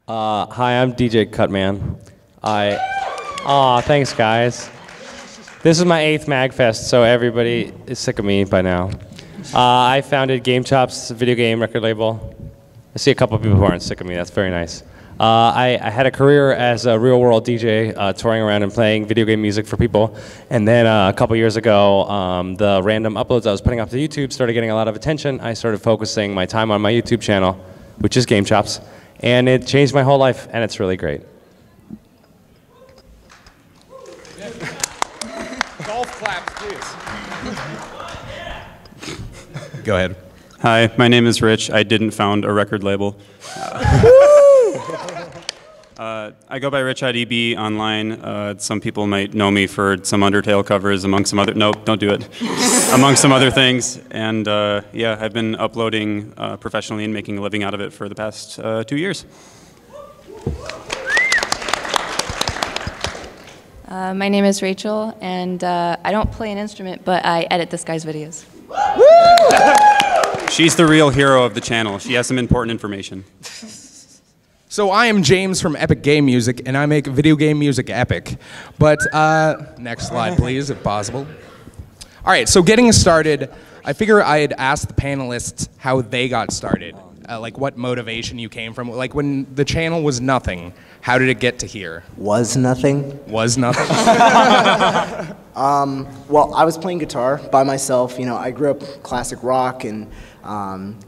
Hi, I'm DJ Cutman. Thanks guys. This is my 8th MAGFest, so everybody is sick of me by now. I founded Game Chops, a video game record label. I see a couple of people who aren't sick of me, that's very nice. I had a career as a real-world DJ, touring around and playing video game music for people. And then a couple years ago, the random uploads I was putting up to YouTube started getting a lot of attention. I started focusing my time on my YouTube channel, which is Game Chops. And it changed my whole life, and it's really great. Golf claps, please. Go ahead. Hi, my name is Rich. I didn't found a record label. I go by Rich IDB online. Some people might know me for some Undertale covers, among some other. Nope, don't do it. Among some other things, and yeah, I've been uploading professionally and making a living out of it for the past 2 years. My name is Rachel, and I don't play an instrument, but I edit this guy's videos. She's the real hero of the channel. She has some important information. So I am James from Epic Game Music, and I make video game music epic. But next slide, please, if possible. All right, so getting started, I figure I'd ask the panelists how they got started. Like what motivation you came from. Like when the channel was nothing, how did it get to here? Was nothing? Was nothing? Well, I was playing guitar by myself. You know, I grew up classic rock, and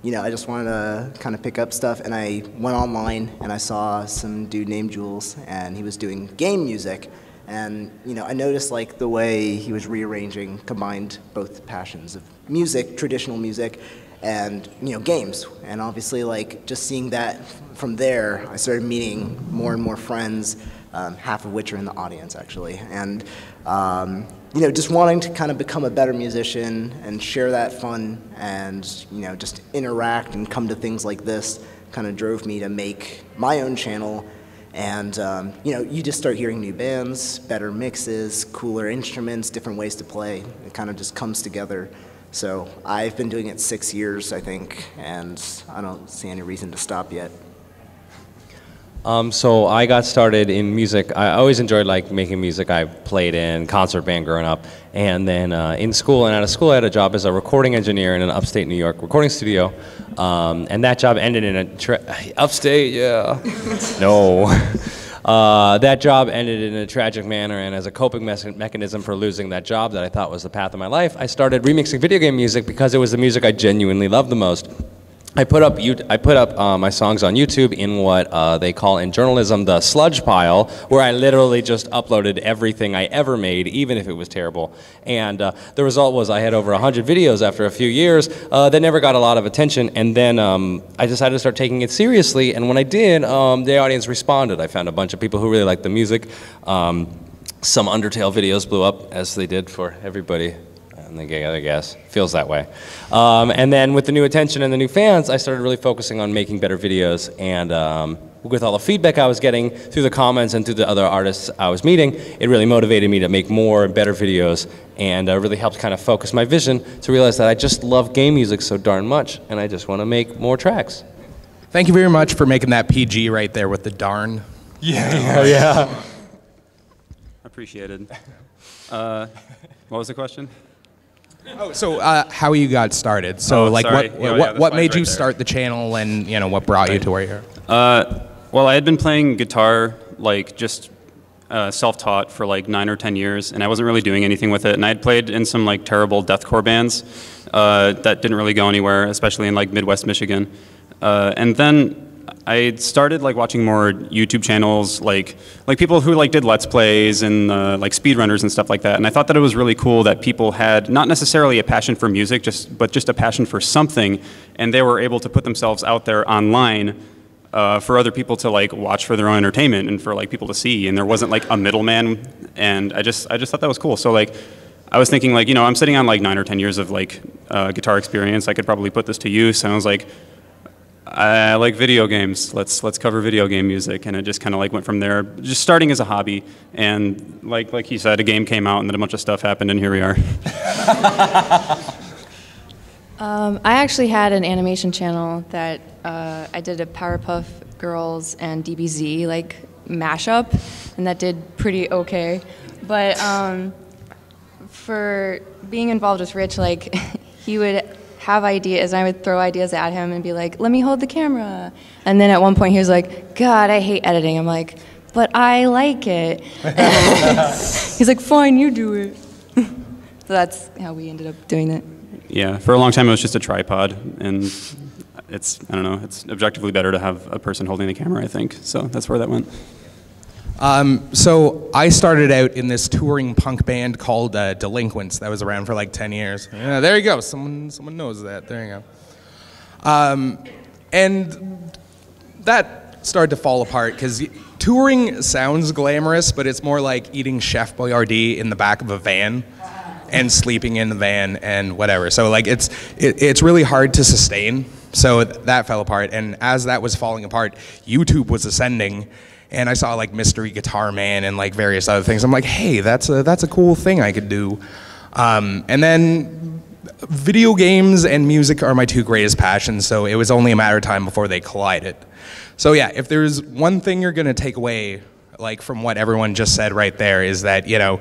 you know, I just wanted to kind of pick up stuff. And I went online, and I saw some dude named Jules, and he was doing game music. And you know, I noticed like the way he was rearranging combined both passions of music, traditional music, and you know, games. And obviously, like just seeing that from there, I started meeting more and more friends, half of which are in the audience actually. And you know, just wanting to kind of become a better musician and share that fun, and you know, just interact and come to things like this kind of drove me to make my own channel. And you know, you just start hearing new bands, better mixes, cooler instruments, different ways to play. It kind of just comes together. So I've been doing it 6 years, I think, and I don't see any reason to stop yet. So I got started in music. I always enjoyed like making music. I played in concert band growing up, and then in school and out of school I had a job as a recording engineer in an upstate New York recording studio, and that job ended in a upstate, yeah, no. That job ended in a tragic manner, and as a coping mechanism for losing that job that I thought was the path of my life, I started remixing video game music because it was the music I genuinely loved the most. I put up my songs on YouTube in what they call in journalism the sludge pile, where I literally just uploaded everything I ever made, even if it was terrible. And the result was I had over 100 videos after a few years that never got a lot of attention. And then I decided to start taking it seriously. And when I did, the audience responded. I found a bunch of people who really liked the music. Some Undertale videos blew up, as they did for everybody. I guess. Feels that way. And then with the new attention and the new fans, I started really focusing on making better videos. And with all the feedback I was getting through the comments and through the other artists I was meeting, it really motivated me to make more and better videos, and really helped kind of focus my vision to realize that I just love game music so darn much, and I just want to make more tracks. Thank you very much for making that PG right there with the darn. Yeah. Yeah. Appreciated. What was the question? Oh, so how you got started? So, like, sorry. what made you start the channel, and you know, what brought you to where you are? Well, I had been playing guitar, like just self-taught for like 9 or 10 years, and I wasn't really doing anything with it. And I had played in some like terrible deathcore bands that didn't really go anywhere, especially in like Midwest Michigan. And then I started like watching more YouTube channels, like people who like did Let's Plays and like speedrunners and stuff like that. And I thought that it was really cool that people had not necessarily a passion for music, but just a passion for something, and they were able to put themselves out there online for other people to like watch for their own entertainment and for like people to see. And there wasn't like a middleman, and I just thought that was cool. So like I was thinking like, you know, I'm sitting on like 9 or 10 years of like guitar experience. I could probably put this to use. And I was like, I like video games. Let's cover video game music, and it just kind of like went from there. Just starting as a hobby, and like he said, a game came out, and then a bunch of stuff happened, and here we are. I actually had an animation channel that I did a Powerpuff Girls and DBZ like mashup, and that did pretty okay. But for being involved with Rich, like he would have ideas, and I would throw ideas at him and be like, let me hold the camera. And then at one point he was like, God, I hate editing. I'm like, but I like it. He's like, fine, you do it. So that's how we ended up doing it. Yeah, for a long time it was just a tripod, and it's, I don't know, it's objectively better to have a person holding the camera, I think. So that's where that went. So I started out in this touring punk band called Delinquents that was around for like 10 years. Yeah, there you go. Someone knows that. There you go. And that started to fall apart because touring sounds glamorous, but it's more like eating Chef Boyardee in the back of a van and sleeping in the van and whatever. So like it's really hard to sustain. So that fell apart. And as that was falling apart, YouTube was ascending. And I saw like Mystery Guitar Man and like various other things. I'm like, hey, that's a cool thing I could do. And then video games and music are my two greatest passions, so it was only a matter of time before they collided. So yeah, if there's one thing you're gonna take away like from what everyone just said right there is that, you know,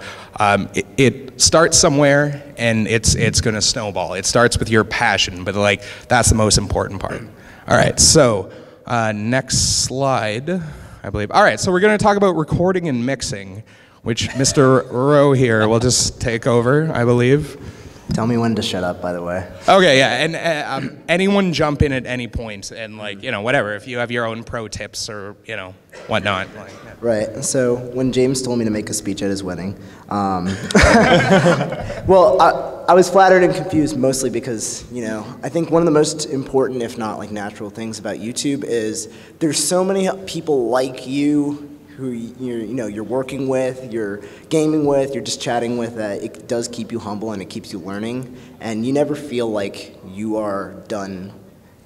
it starts somewhere and it's gonna snowball. It starts with your passion, but like that's the most important part. All right, so next slide. I believe. All right, so we're going to talk about recording and mixing, which Mr. Rowe here will just take over, I believe. Tell me when to shut up, by the way. Okay, yeah, and anyone jump in at any point, and like, you know, whatever, if you have your own pro tips or, you know, whatnot. Like, yeah. Right, so when James told me to make a speech at his wedding, well, I was flattered and confused mostly because, you know, I think one of the most important, if not like natural things about YouTube is there's so many people like you who you're working with, you're gaming with, you're just chatting with, it does keep you humble and it keeps you learning, and you never feel like you are done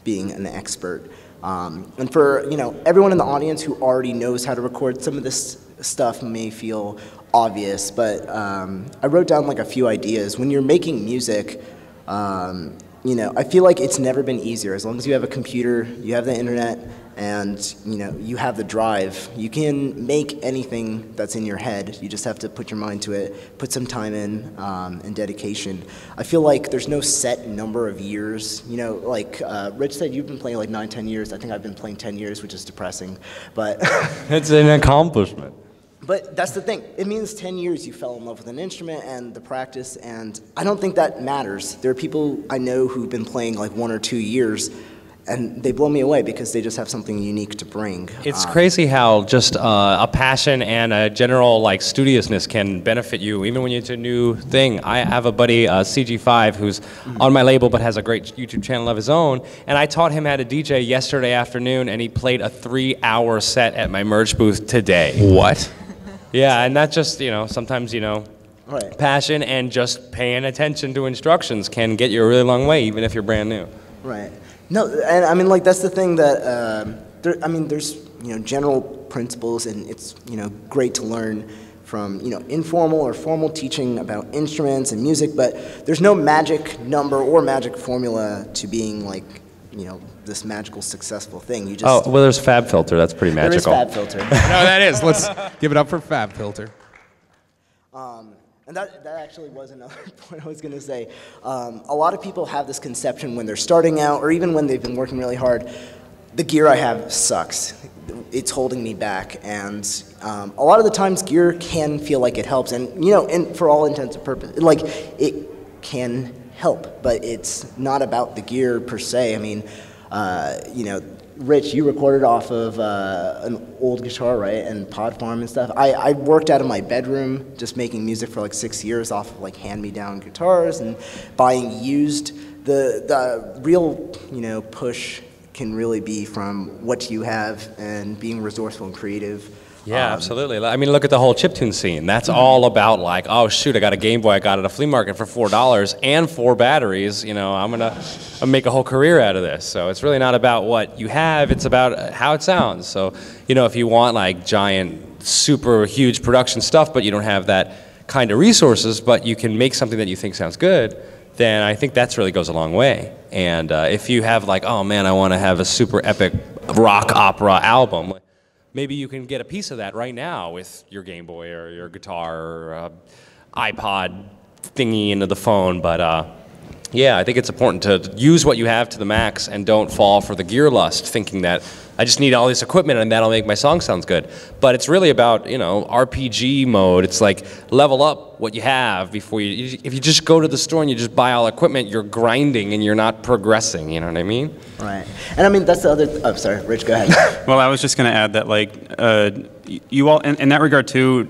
being an expert. And for, you know, everyone in the audience who already knows how to record, some of this stuff may feel obvious, but I wrote down like a few ideas. When you're making music, you know, I feel like it's never been easier. As long as you have a computer, you have the internet, and you know, you have the drive, you can make anything that's in your head. You just have to put your mind to it, put some time in, and dedication. I feel like there's no set number of years. You know, like Rich said, you've been playing like 9, 10 years. I think I've been playing 10 years, which is depressing, but it's an accomplishment. But that's the thing. It means 10 years you fell in love with an instrument and the practice, and I don't think that matters. There are people I know who've been playing like 1 or 2 years, and they blow me away because they just have something unique to bring. It's crazy how just a passion and a general like studiousness can benefit you even when you're into a new thing. I have a buddy, CG5, who's on my label but has a great YouTube channel of his own, and I taught him how to DJ yesterday afternoon, and he played a 3-hour set at my merch booth today. What? Yeah, and that's just, you know, sometimes, you know, Right. passion and just paying attention to instructions can get you a really long way, even if you're brand new. Right. No, and I mean, like, that's the thing that, I mean, there's, you know, general principles, and it's, you know, great to learn from, you know, informal or formal teaching about instruments and music, but there's no magic number or magic formula to being, like, you know, this magical, successful thing. You just... Oh, well, there's Fab Filter. That's pretty magical. There is Fab Filter. No, that is. Let's give it up for Fab Filter. And that actually was another point I was going to say. A lot of people have this conception when they're starting out, or even when they've been working really hard, the gear I have sucks. It's holding me back. And a lot of the times gear can feel like it helps. And, you know, and for all intents and purposes, like, it can help, but it's not about the gear per se. I mean, you know, Rich, you recorded off of an old guitar, right, and Pod Farm and stuff. I worked out of my bedroom just making music for like 6 years off of like hand-me-down guitars and buying used. The real, you know, push can really be from what you have and being resourceful and creative. Yeah, absolutely. I mean, look at the whole chiptune scene. That's all about like, oh shoot, I got a Game Boy I got at a flea market for $4 and 4 batteries. You know, I'm gonna make a whole career out of this. So it's really not about what you have, it's about how it sounds. So, you know, if you want like giant, super huge production stuff, but you don't have that kind of resources, but you can make something that you think sounds good, then I think that's really goes a long way. And if you have like, oh man, I want to have a super epic rock opera album, maybe you can get a piece of that right now with your Game Boy or your guitar or iPod thingy into the phone. But yeah, I think it's important to use what you have to the max and don't fall for the gear lust, thinking that I just need all this equipment and that'll make my song sound good. But it's really about, you know, RPG mode. It's like level up what you have before you, if you just go to the store and you just buy all equipment, you're grinding and you're not progressing, you know what I mean? Right. And I mean, that's the other, oh, sorry, Rich, go ahead. Well, I was just going to add that, like, you all, in that regard too,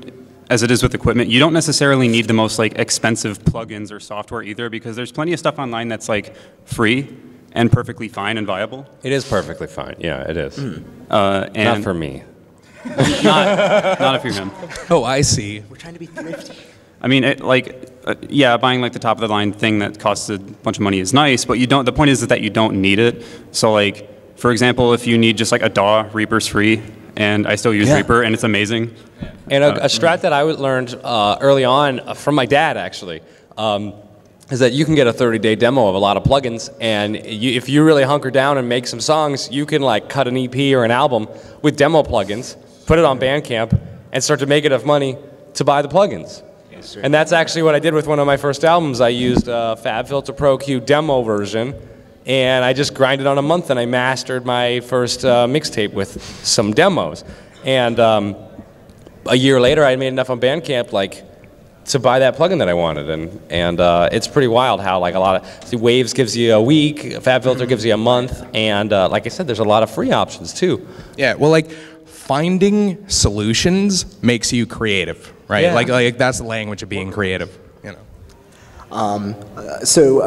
as it is with equipment, you don't necessarily need the most like expensive plugins or software either, because there's plenty of stuff online that's like free and perfectly fine and viable. It is perfectly fine, yeah, it is. And Not for me. not if you're him. Oh, I see. We're trying to be thrifty. I mean, yeah, buying like the top of the line thing that costs a bunch of money is nice, but you don't. The point is that you don't need it. So, like, for example, if you need just like a DAW, Reaper's free, and I still use Reaper, and it's amazing. And a strat that I learned early on from my dad, actually, is that you can get a 30-day demo of a lot of plugins, and if you really hunker down and make some songs, you can like cut an EP or an album with demo plugins, put it on Bandcamp, and start to make enough money to buy the plugins. And that's actually what I did with one of my first albums. I used FabFilter Pro Q demo version, and I just grinded on a month, and I mastered my first mixtape with some demos. And a year later, I made enough on Bandcamp, like, to buy that plugin that I wanted, and it's pretty wild how like a lot of Waves gives you a week, FabFilter gives you a month, and like I said, there's a lot of free options too. Yeah, well, like finding solutions makes you creative, right? Yeah. Like that's the language of being creative, you know. So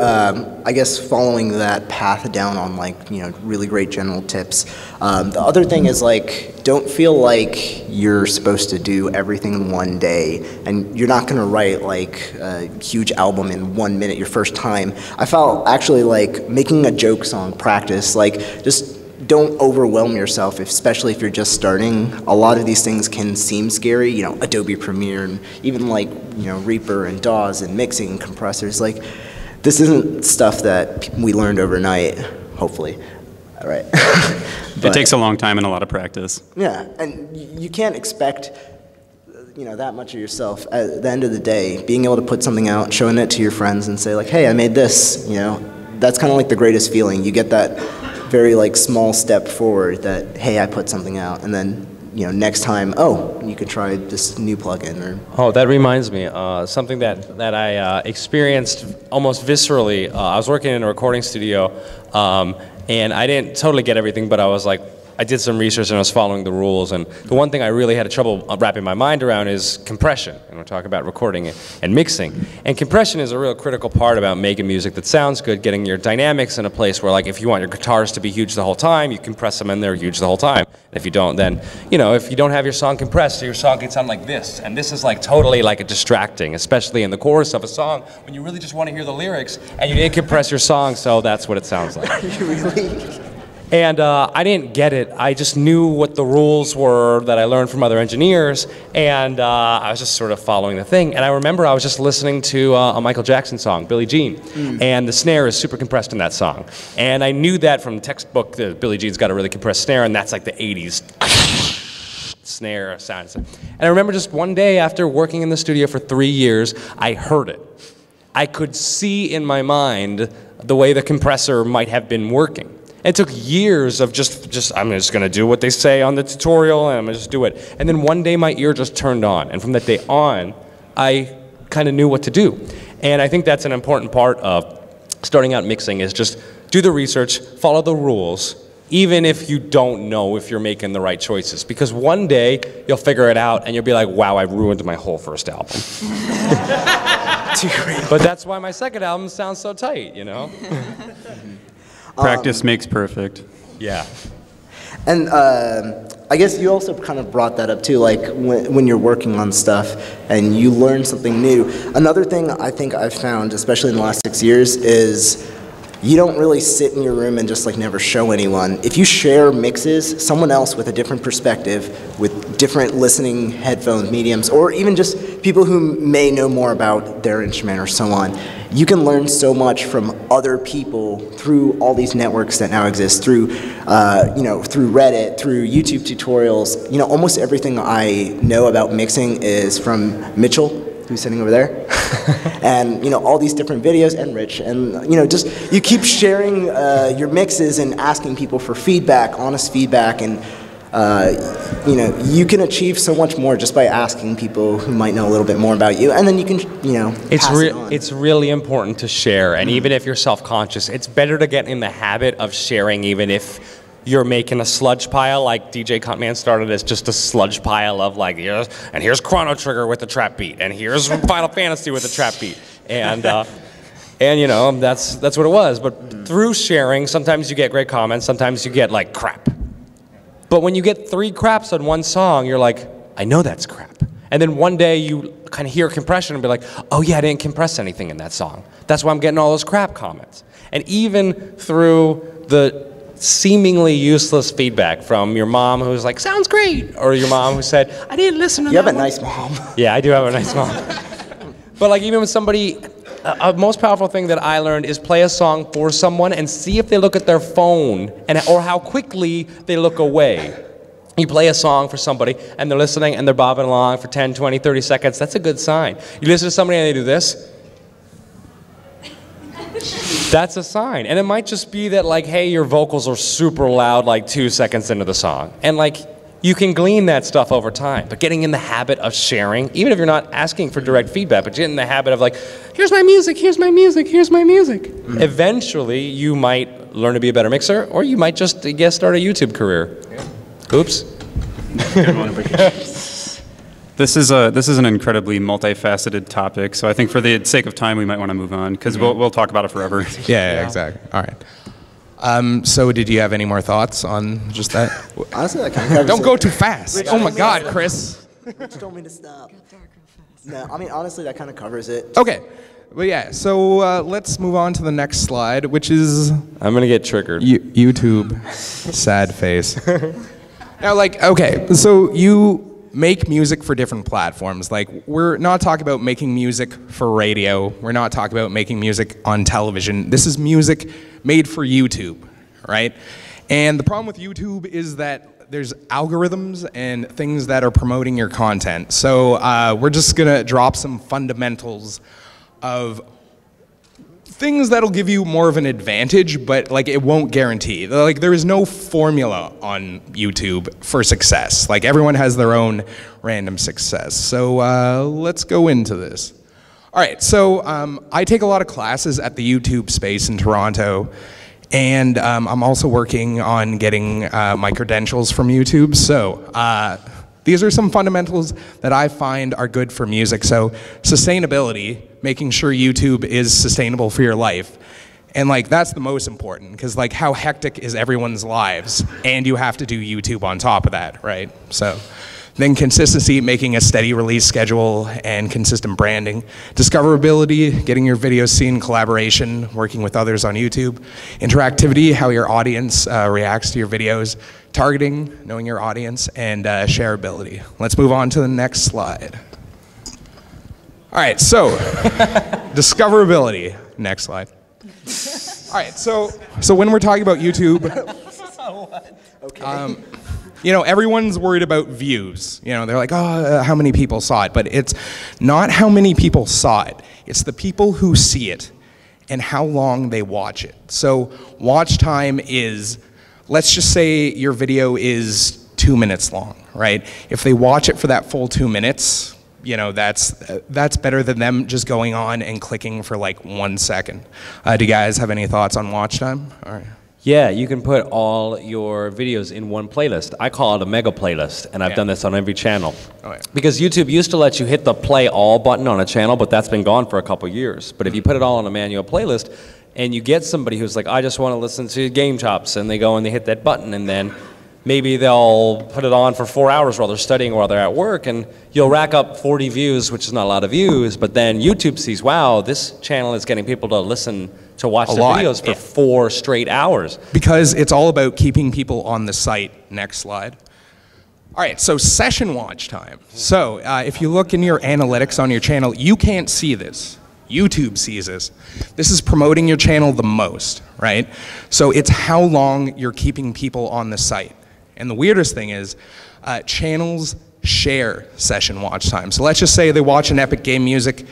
I guess following that path down on like, you know, really great general tips. The other thing is like, don't feel like you're supposed to do everything in one day, and you're not gonna write like a huge album in 1 minute your first time. I felt actually like making a joke song practice, like just don't overwhelm yourself, especially if you're just starting. A lot of these things can seem scary, you know, Adobe Premiere and even like, you know, Reaper and DAWs and mixing and compressors. Like, this isn't stuff that we learned overnight, hopefully. All right. It takes a long time and a lot of practice. Yeah, and you can't expect, you know, that much of yourself. At the end of the day, being able to put something out, showing it to your friends and say like, hey, I made this, you know, that's kind of like the greatest feeling. You get that very like small step forward that, hey, I put something out, and then, you know, next time, oh, you could try this new plugin. Or Oh, that reminds me, something that I experienced almost viscerally. I was working in a recording studio, and I didn't totally get everything, but I was like, I did some research and I was following the rules, and the one thing I really had trouble wrapping my mind around is compression, and we're talking about recording and mixing. And compression is a real critical part about making music that sounds good, getting your dynamics in a place where, like, if you want your guitars to be huge the whole time, you compress them and they're huge the whole time. And if you don't, then, you know, if you don't have your song compressed, your song can sound like this, and this is like totally like a distracting, especially in the chorus of a song when you really just want to hear the lyrics and you didn't compress your song, so that's what it sounds like. really? And I didn't get it. I just knew what the rules were that I learned from other engineers, and I was just sort of following the thing. And I remember I was just listening to a Michael Jackson song, Billie Jean, and the snare is super compressed in that song. And I knew that from textbook that Billie Jean's got a really compressed snare, and that's like the 80s snare sound. And I remember just one day after working in the studio for 3 years, I heard it. I could see in my mind the way the compressor might have been working. It took years of just I'm just gonna do what they say on the tutorial, and I'm gonna just do it. And then one day my ear just turned on, and from that day on, I kind of knew what to do. And I think that's an important part of starting out mixing, is just do the research, follow the rules, even if you don't know if you're making the right choices. Because one day you'll figure it out, and you'll be like, wow, I ruined my whole first album. But that's why my second album sounds so tight, you know? Practice makes perfect. Yeah. And I guess you also kind of brought that up too, like when you're working on stuff and you learn something new. Another thing I think I've found, especially in the last 6 years, is you don't really sit in your room and just like never show anyone. If you share mixes, someone else with a different perspective, with different listening headphones, mediums, or even just people who may know more about their instrument or so on, you can learn so much from other people through all these networks that now exist, through, through Reddit, through YouTube tutorials. Almost everything I know about mixing is from Mitchell, who's sitting over there, and all these different videos, and Rich, and just you keep sharing your mixes and asking people for feedback, honest feedback, and you can achieve so much more just by asking people who might know a little bit more about you, and then you can pass it on. It's really important to share, and even if you're self-conscious, it's better to get in the habit of sharing, even if you're making a sludge pile, like DJ Cuntman started as just a sludge pile of like, here's Chrono Trigger with a trap beat, and here's Final Fantasy with a trap beat, and that's what it was. But through sharing, sometimes you get great comments, sometimes you get like crap. But when you get 3 craps on one song, you're like, I know that's crap. And then one day you kind of hear compression and be like, oh yeah, I didn't compress anything in that song. That's why I'm getting all those crap comments. And even through the seemingly useless feedback from your mom who's like, sounds great, or your mom who said, I didn't listen to that. You have a nice mom. Yeah, I do have a nice mom. But like even with somebody, a most powerful thing that I learned is play a song for someone and see if they look at their phone or how quickly they look away. You play a song for somebody and they're listening and they're bobbing along for 10, 20, 30 seconds, that's a good sign. You listen to somebody and they do this, that's a sign. And it might just be that like, hey, your vocals are super loud like 2 seconds into the song. And like, you can glean that stuff over time. But getting in the habit of sharing, even if you're not asking for direct feedback, but get in the habit of like, here's my music, here's my music, here's my music. Mm-hmm. Eventually, you might learn to be a better mixer, or you might just start a YouTube career. Yeah. Oops. This is an incredibly multifaceted topic, so I think for the sake of time, we might want to move on, because we'll talk about it forever. Yeah, exactly. All right. So did you have any more thoughts on just that? Honestly, that kind of covers Don't it. go too fast. Rich, Oh my God, Chris. Rich told me to stop. No, I mean, honestly, that kind of covers it. Okay. Well, yeah, so let's move on to the next slide, which is... I'm going to get triggered. YouTube. Sad face. Now, like, okay, so you make music for different platforms. Like, we're not talking about making music for radio. We're not talking about making music on television. This is music made for YouTube, right? And the problem with YouTube is that there's algorithms and things that are promoting your content. So we're just gonna drop some fundamentals of things that'll give you more of an advantage, but like it won't guarantee. Like there is no formula on YouTube for success. Like everyone has their own random success. So let's go into this. All right, so I take a lot of classes at the YouTube space in Toronto, and I'm also working on getting my credentials from YouTube. So these are some fundamentals that I find are good for music. So sustainability, making sure YouTube is sustainable for your life. And like that's the most important, because like how hectic is everyone's lives, and you have to do YouTube on top of that, right? So then consistency, making a steady release schedule and consistent branding. Discoverability, getting your videos seen, collaboration, working with others on YouTube. Interactivity, how your audience reacts to your videos. Targeting, knowing your audience, and shareability. Let's move on to the next slide. All right, so discoverability. Next slide. All right, so when we're talking about YouTube, Okay. Everyone's worried about views. They're like, oh, how many people saw it? But it's not how many people saw it. It's the people who see it and how long they watch it. So watch time is, let's just say your video is 2 minutes long, right? If they watch it for that full 2 minutes, that's better than them just going on and clicking for like 1 second. Do you guys have any thoughts on watch time? All right. Yeah, you can put all your videos in one playlist. I call it a mega playlist, and I've done this on every channel. Oh, yeah. Because YouTube used to let you hit the play all button on a channel, but that's been gone for a couple years. But if you put it all on a manual playlist, and you get somebody who's like, I just want to listen to Game Chops, and they go and they hit that button, and then maybe they'll put it on for 4 hours while they're studying or while they're at work, and you'll rack up 40 views, which is not a lot of views, but then YouTube sees, wow, this channel is getting people to watch the videos for 4 straight hours. Because it's all about keeping people on the site. Next slide. All right, so session watch time. So if you look in your analytics on your channel, you can't see this. YouTube sees this. This is promoting your channel the most, right? So it's how long you're keeping people on the site. And the weirdest thing is, channels share session watch time. So let's just say they watch an Epic Game Music,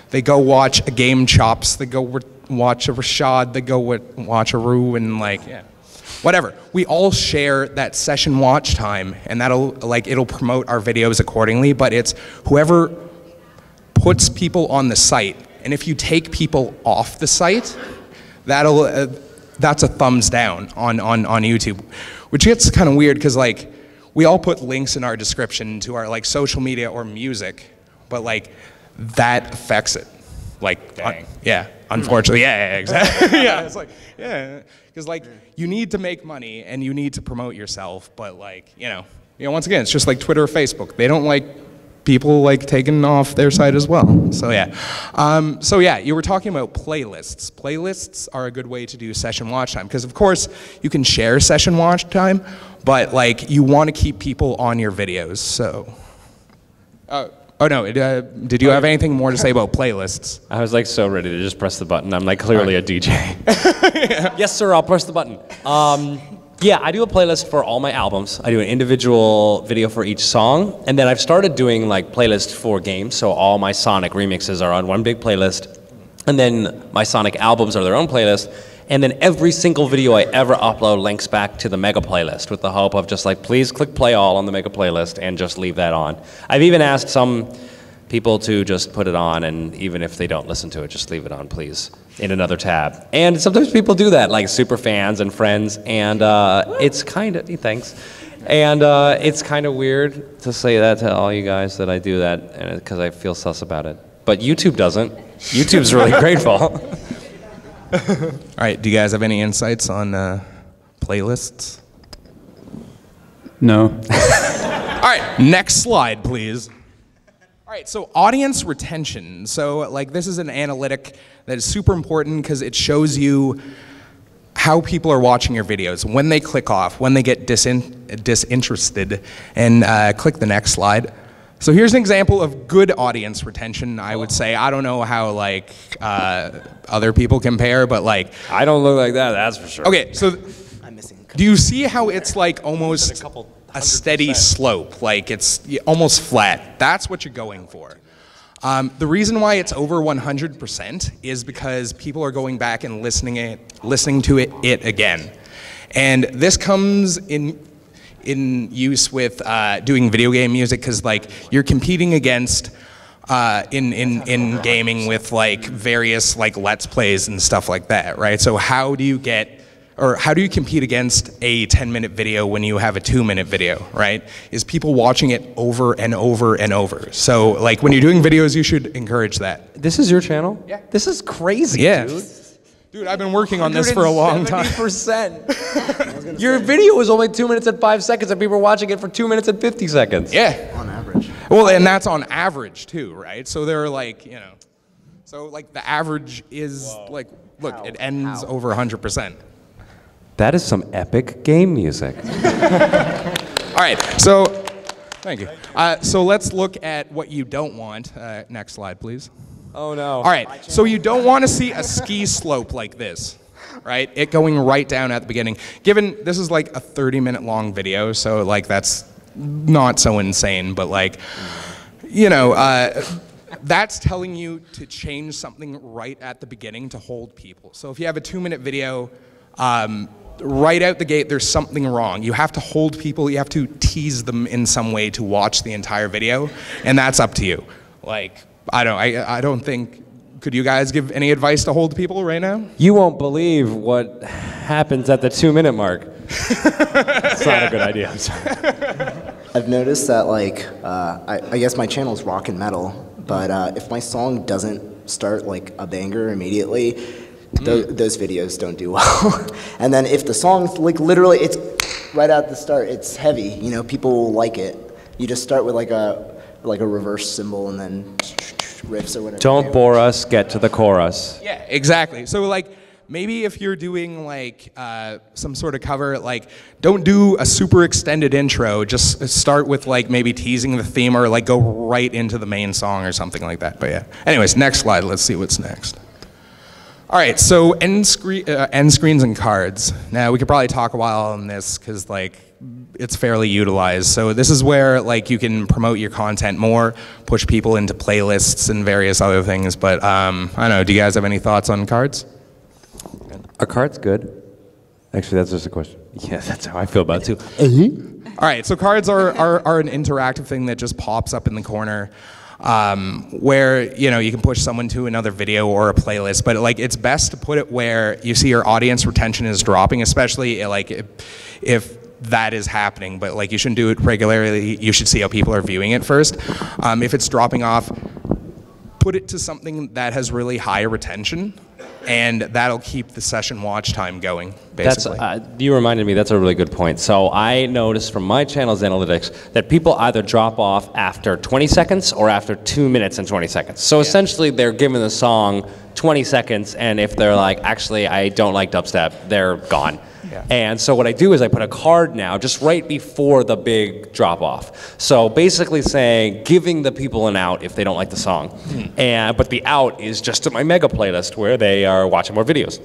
they go watch a Game Chops, they go watch a Rashad, they go watch a Rue, and whatever. We all share that session watch time, and it'll promote our videos accordingly, but it's whoever puts people on the site. And if you take people off the site, that's a thumbs down on YouTube, which gets kind of weird because we all put links in our description to our social media or music, but that affects it. Yeah, unfortunately, yeah, exactly. Yeah, it's because you need to make money and you need to promote yourself, but once again, it's just like Twitter or Facebook. They don't like people taking off their site as well. So yeah, you were talking about playlists. Playlists are a good way to do session watch time because of course you can share session watch time, but you want to keep people on your videos. So, oh no, did you have anything more to say about playlists? I was so ready to just press the button. I'm clearly a DJ. Yes, sir, I'll press the button. Yeah, I do a playlist for all my albums. I do an individual video for each song, and then I've started doing playlists for games, so all my Sonic remixes are on one big playlist, and then my Sonic albums are their own playlist, and then every single video I ever upload links back to the mega playlist with the hope of just please click play all on the mega playlist and just leave that on. I've even asked some people to just put it on, and even if they don't listen to it, just leave it on, please, in another tab. And sometimes people do that, super fans and friends, and it's kind of, thanks. And it's kind of weird to say that to all you guys that I do that, because I feel sus about it. But YouTube doesn't. YouTube's really grateful. All right, do you guys have any insights on playlists? No. All right, next slide, please. All right, so audience retention. So this is an analytic that is super important because it shows you how people are watching your videos, when they click off, when they get disinterested, and click the next slide. So here's an example of good audience retention, I would say. I don't know how other people compare, but I don't look like that, that's for sure. Okay, so I'm missing. Do you see how it's almost a steady slope, it's almost flat? That's what you're going for. The reason why it's over 100% is because people are going back and listening to it again. And this comes in use with doing video game music because you're competing against in gaming with various Let's Plays and stuff like that, right? So how do you compete against a 10-minute video when you have a 2-minute video, right? Is people watching it over and over and over. So when you're doing videos, you should encourage that. This is your channel? Yeah. This is crazy, yeah. dude. Dude, I've been working on this for a long time. 170%. Your video was only 2 minutes and 5 seconds, and people are watching it for 2 minutes and 50 seconds. Yeah. On average. Well, and that's on average too, right? So they're so the average is look, it ends over 100%. That is some epic game music. All right, so thank you. So let's look at what you don't want. Next slide, please. Oh no. All right, so you don't want to see a ski slope like this, right? It going right down at the beginning. Given this is a 30-minute long video, so that's not so insane, but that's telling you to change something right at the beginning to hold people. So if you have a 2-minute video, right out the gate, there's something wrong. You have to hold people, you have to tease them in some way to watch the entire video, and that's up to you. I don't think, could you guys give any advice to hold people right now? You won't believe what happens at the 2-minute mark. It's not a good idea, I'm sorry. I've noticed that I guess my channel is rock and metal, but if my song doesn't start a banger immediately, those videos don't do well. And then if the song's literally, it's right at the start, it's heavy. You know, people will like it. You just start with like a reverse cymbal and then riffs or whatever. Don't bore us, get to the chorus. Yeah, exactly. So like, maybe if you're doing like some sort of cover, like don't do a super extended intro. Just start with like maybe teasing the theme or like go right into the main song or something like that. But yeah. Anyways, next slide. Let's see what's next. All right, so end screens and cards. Now we could probably talk a while on this because like it's fairly utilized. So this is where like you can promote your content more, push people into playlists and various other things. But I don't know. Do you guys have any thoughts on cards? Are cards good? Actually, that's just a question. Yeah, that's how I feel about it too. All right, so cards are an interactive thing that just pops up in the corner, where you know you can push someone to another video or a playlist. But like it's best to put it where you see your audience retention is dropping, especially like if that is happening. But like you shouldn't do it regularly. You should see how people are viewing it first. If it's dropping off, put it to something that has really high retention, and that'll keep the session watch time going, basically. You reminded me, that's a really good point. So I noticed from my channel's analytics that people either drop off after 20 seconds or after 2 minutes and 20 seconds. So essentially they're giving the song 20 seconds, and if they're like, actually, I don't like dubstep, they're gone. Yeah. And so what I do is I put a card now just right before the big drop off. So basically saying, giving the people an out if they don't like the song. But the out is just to my mega playlist where they are watching more videos.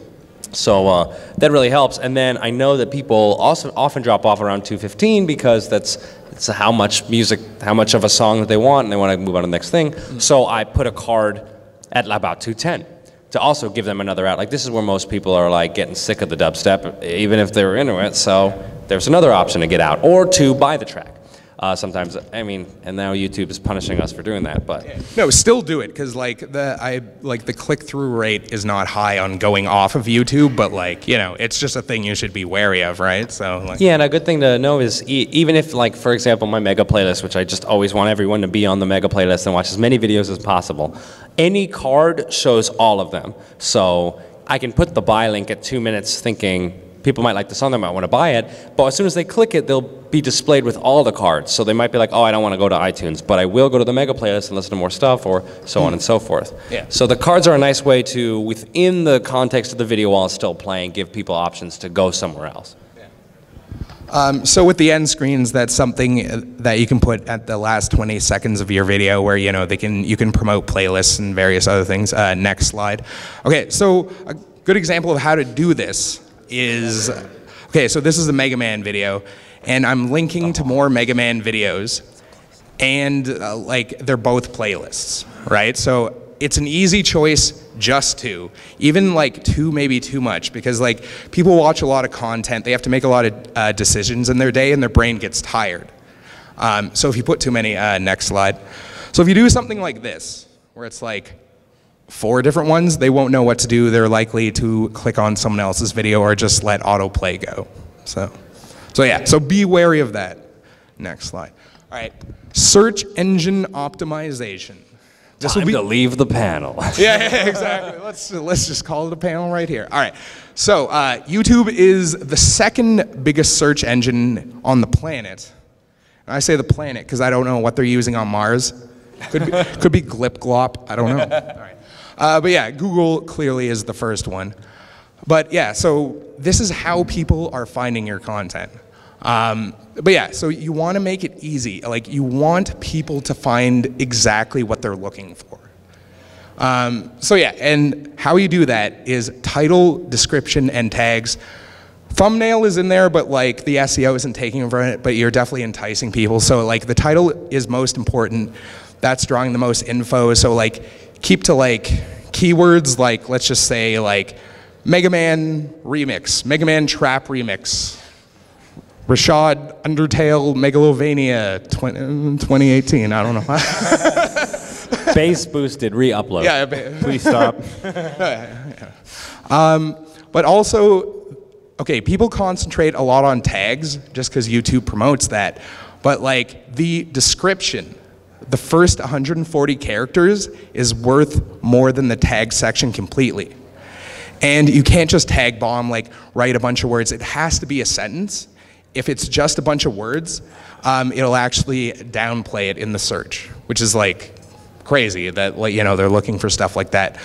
So that really helps. And then I know that people also often drop off around 2:15 because it's how much of a song that they want, and they want to move on to the next thing. So I put a card at about 2:10. To also give them another out. Like this is where most people are like getting sick of the dubstep, even if they're into it. So there's another option to get out or to buy the track. Sometimes, I mean, and now YouTube is punishing us for doing that, but. No, still do it, because like the click-through rate is not high on going off of YouTube, but like, you know, it's just a thing you should be wary of, right? So like. Yeah, and a good thing to know is even if like, for example, my mega playlist, which I just always want everyone to be on the mega playlist and watch as many videos as possible, any card shows all of them. So I can put the buy link at 2 minutes thinking, people might like the song, they might want to buy it, but as soon as they click it, they'll be displayed with all the cards. So they might be like, oh, I don't want to go to iTunes, but I will go to the mega playlist and listen to more stuff, or so on and so forth. Yeah. So the cards are a nice way to, within the context of the video while it's still playing, give people options to go somewhere else. So with the end screens, that's something that you can put at the last 20 seconds of your video where, you know, you can promote playlists and various other things. Next slide. Okay, so a good example of how to do this is, okay, so this is a Mega Man video, and I'm linking to more Mega Man videos, and like they're both playlists, right? So it's an easy choice just to. Even like two may be too much, because like people watch a lot of content, they have to make a lot of decisions in their day, and their brain gets tired. So if you put too many, next slide. So if you do something like this, where it's like 4 different ones, they won't know what to do. They're likely to click on someone else's video or just let autoplay go. So yeah, so be wary of that. Next slide. All right, search engine optimization. This will be to leave the panel. Yeah, exactly. Let's just call it a panel right here. All right, so YouTube is the second biggest search engine on the planet. And I say the planet because I don't know what they're using on Mars. Could be Glip Glop, I don't know. All right. But yeah, Google clearly is the first one. But yeah, so this is how people are finding your content. But yeah, so you want to make it easy. Like you want people to find exactly what they're looking for. So yeah, and how you do that is title, description, and tags. Thumbnail is in there, but like the SEO isn't taking over it, but you're definitely enticing people. So like the title is most important. That's drawing the most info. So like keep to like keywords, like let's just say like Mega Man Remix, Mega Man Trap Remix, Rashad Undertale Megalovania 2018, I don't know. Bass boosted re-upload. Yeah, please stop. But also, okay, people concentrate a lot on tags just because YouTube promotes that, but like the description, the first 140 characters is worth more than the tag section completely. And you can't just tag bomb, like write a bunch of words. It has to be a sentence. if it's just a bunch of words, it'll actually downplay it in the search, which is like crazy that, like, you know, they're looking for stuff like that.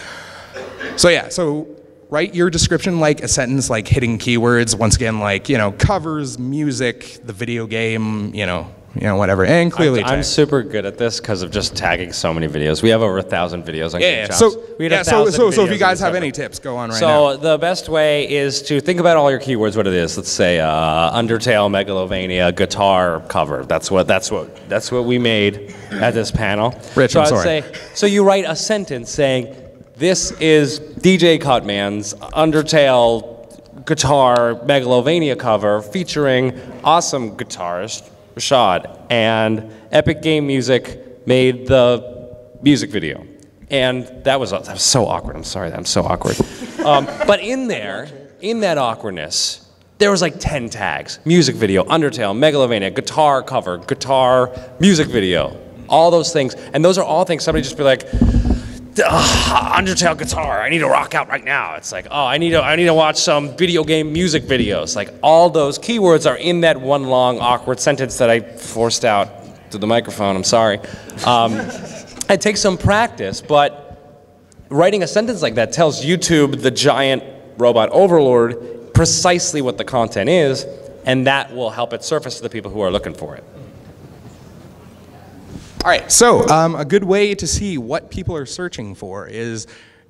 So yeah, so write your description like a sentence, like hitting keywords, once again, like, you know, covers, music, the video game, you know, whatever, and clearly I'm super good at this because of just tagging so many videos. We have over 1,000 videos on Game Jobs. So if you guys in have any tips, go on right now. So the best way is to think about all your keywords, what it is. Let's say Undertale, Megalovania, guitar cover. That's what we made at this panel. Rich, so I'm I'd sorry. say, so you write a sentence saying, this is DJ Cutman's Undertale guitar Megalovania cover featuring awesome guitarist Rashad, and Epic Game Music made the music video. And that was so awkward. I'm sorry, I'm so awkward. But in that awkwardness, there was like 10 tags. Music video, Undertale, Megalovania, guitar cover, guitar, music video, all those things. And those are all things somebody just be like, Undertale guitar, I need to rock out right now. It's like, oh, I need to watch some video game music videos. Like, all those keywords are in that one long awkward sentence that I forced out to the microphone. I'm sorry. It takes some practice, but writing a sentence like that tells YouTube, the giant robot overlord, precisely what the content is, and that will help it surface to the people who are looking for it. All right, so a good way to see what people are searching for is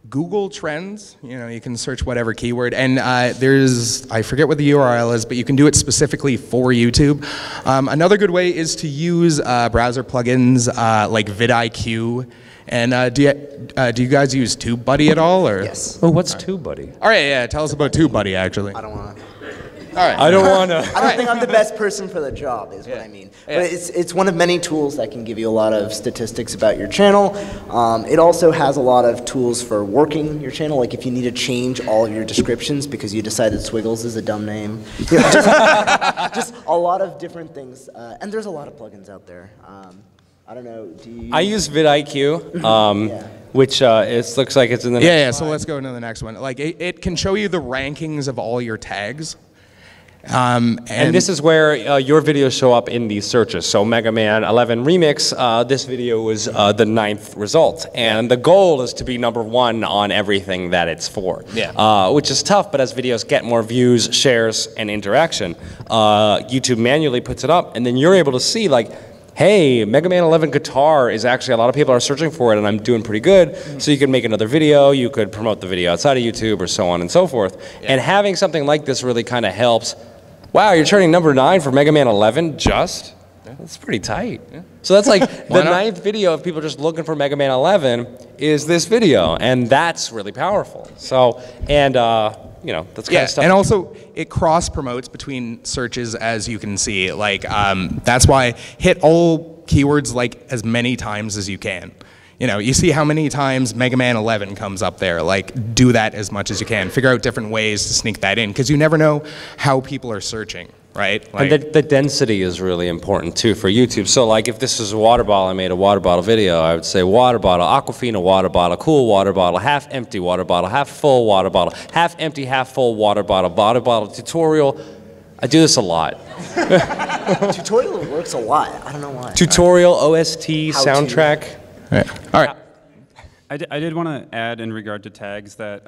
Google Trends. You know, you can search whatever keyword, and there's, I forget what the URL is, but you can do it specifically for YouTube. Another good way is to use browser plugins like vidIQ. And do you guys use TubeBuddy at all, or? Yes. Oh, what's TubeBuddy? All right, yeah, tell us about TubeBuddy, actually. I don't want to. All right. I don't want to. I don't think I'm the best person for the job, is what I mean. Yeah. But it's one of many tools that can give you a lot of statistics about your channel. It also has a lot of tools for working your channel, like if you need to change all of your descriptions because you decided Swiggles is a dumb name. You know, just a lot of different things. And there's a lot of plugins out there. I don't know, do you? I use vidIQ, which looks like it's in the next Yeah, so slide. let's go to the next one. Like, it can show you the rankings of all your tags. And this is where your videos show up in these searches. So Mega Man 11 Remix, this video was the 9th result. And the goal is to be #1 on everything that it's for. Yeah. Which is tough, but as videos get more views, shares, and interaction, YouTube manually puts it up, and then you're able to see, like, hey, Mega Man 11 guitar is actually, a lot of people are searching for it, and I'm doing pretty good. So you can make another video, you could promote the video outside of YouTube, or so on and so forth. Yeah. And having something like this really kind of helps. Wow, you're turning #9 for Mega Man 11 just? That's pretty tight. Yeah. So that's like the 9th video of people just looking for Mega Man 11 is this video, and that's really powerful. So, and you know, that's kind of stuff. And also, it cross-promotes between searches, as you can see. Like, that's why hit all keywords like as many times as you can. You know, you see how many times Mega Man 11 comes up there. Like, do that as much as you can. Figure out different ways to sneak that in, because you never know how people are searching, right? Like, and the density is really important too for YouTube. So like if this is a water bottle, I made a water bottle video, I would say water bottle, Aquafina water bottle, cool water bottle, half empty water bottle, half full water bottle, half empty, half full water bottle tutorial. I do this a lot. Tutorial works a lot. I don't know why. Tutorial, OST, How to. soundtrack. all right. I did want to add in regard to tags that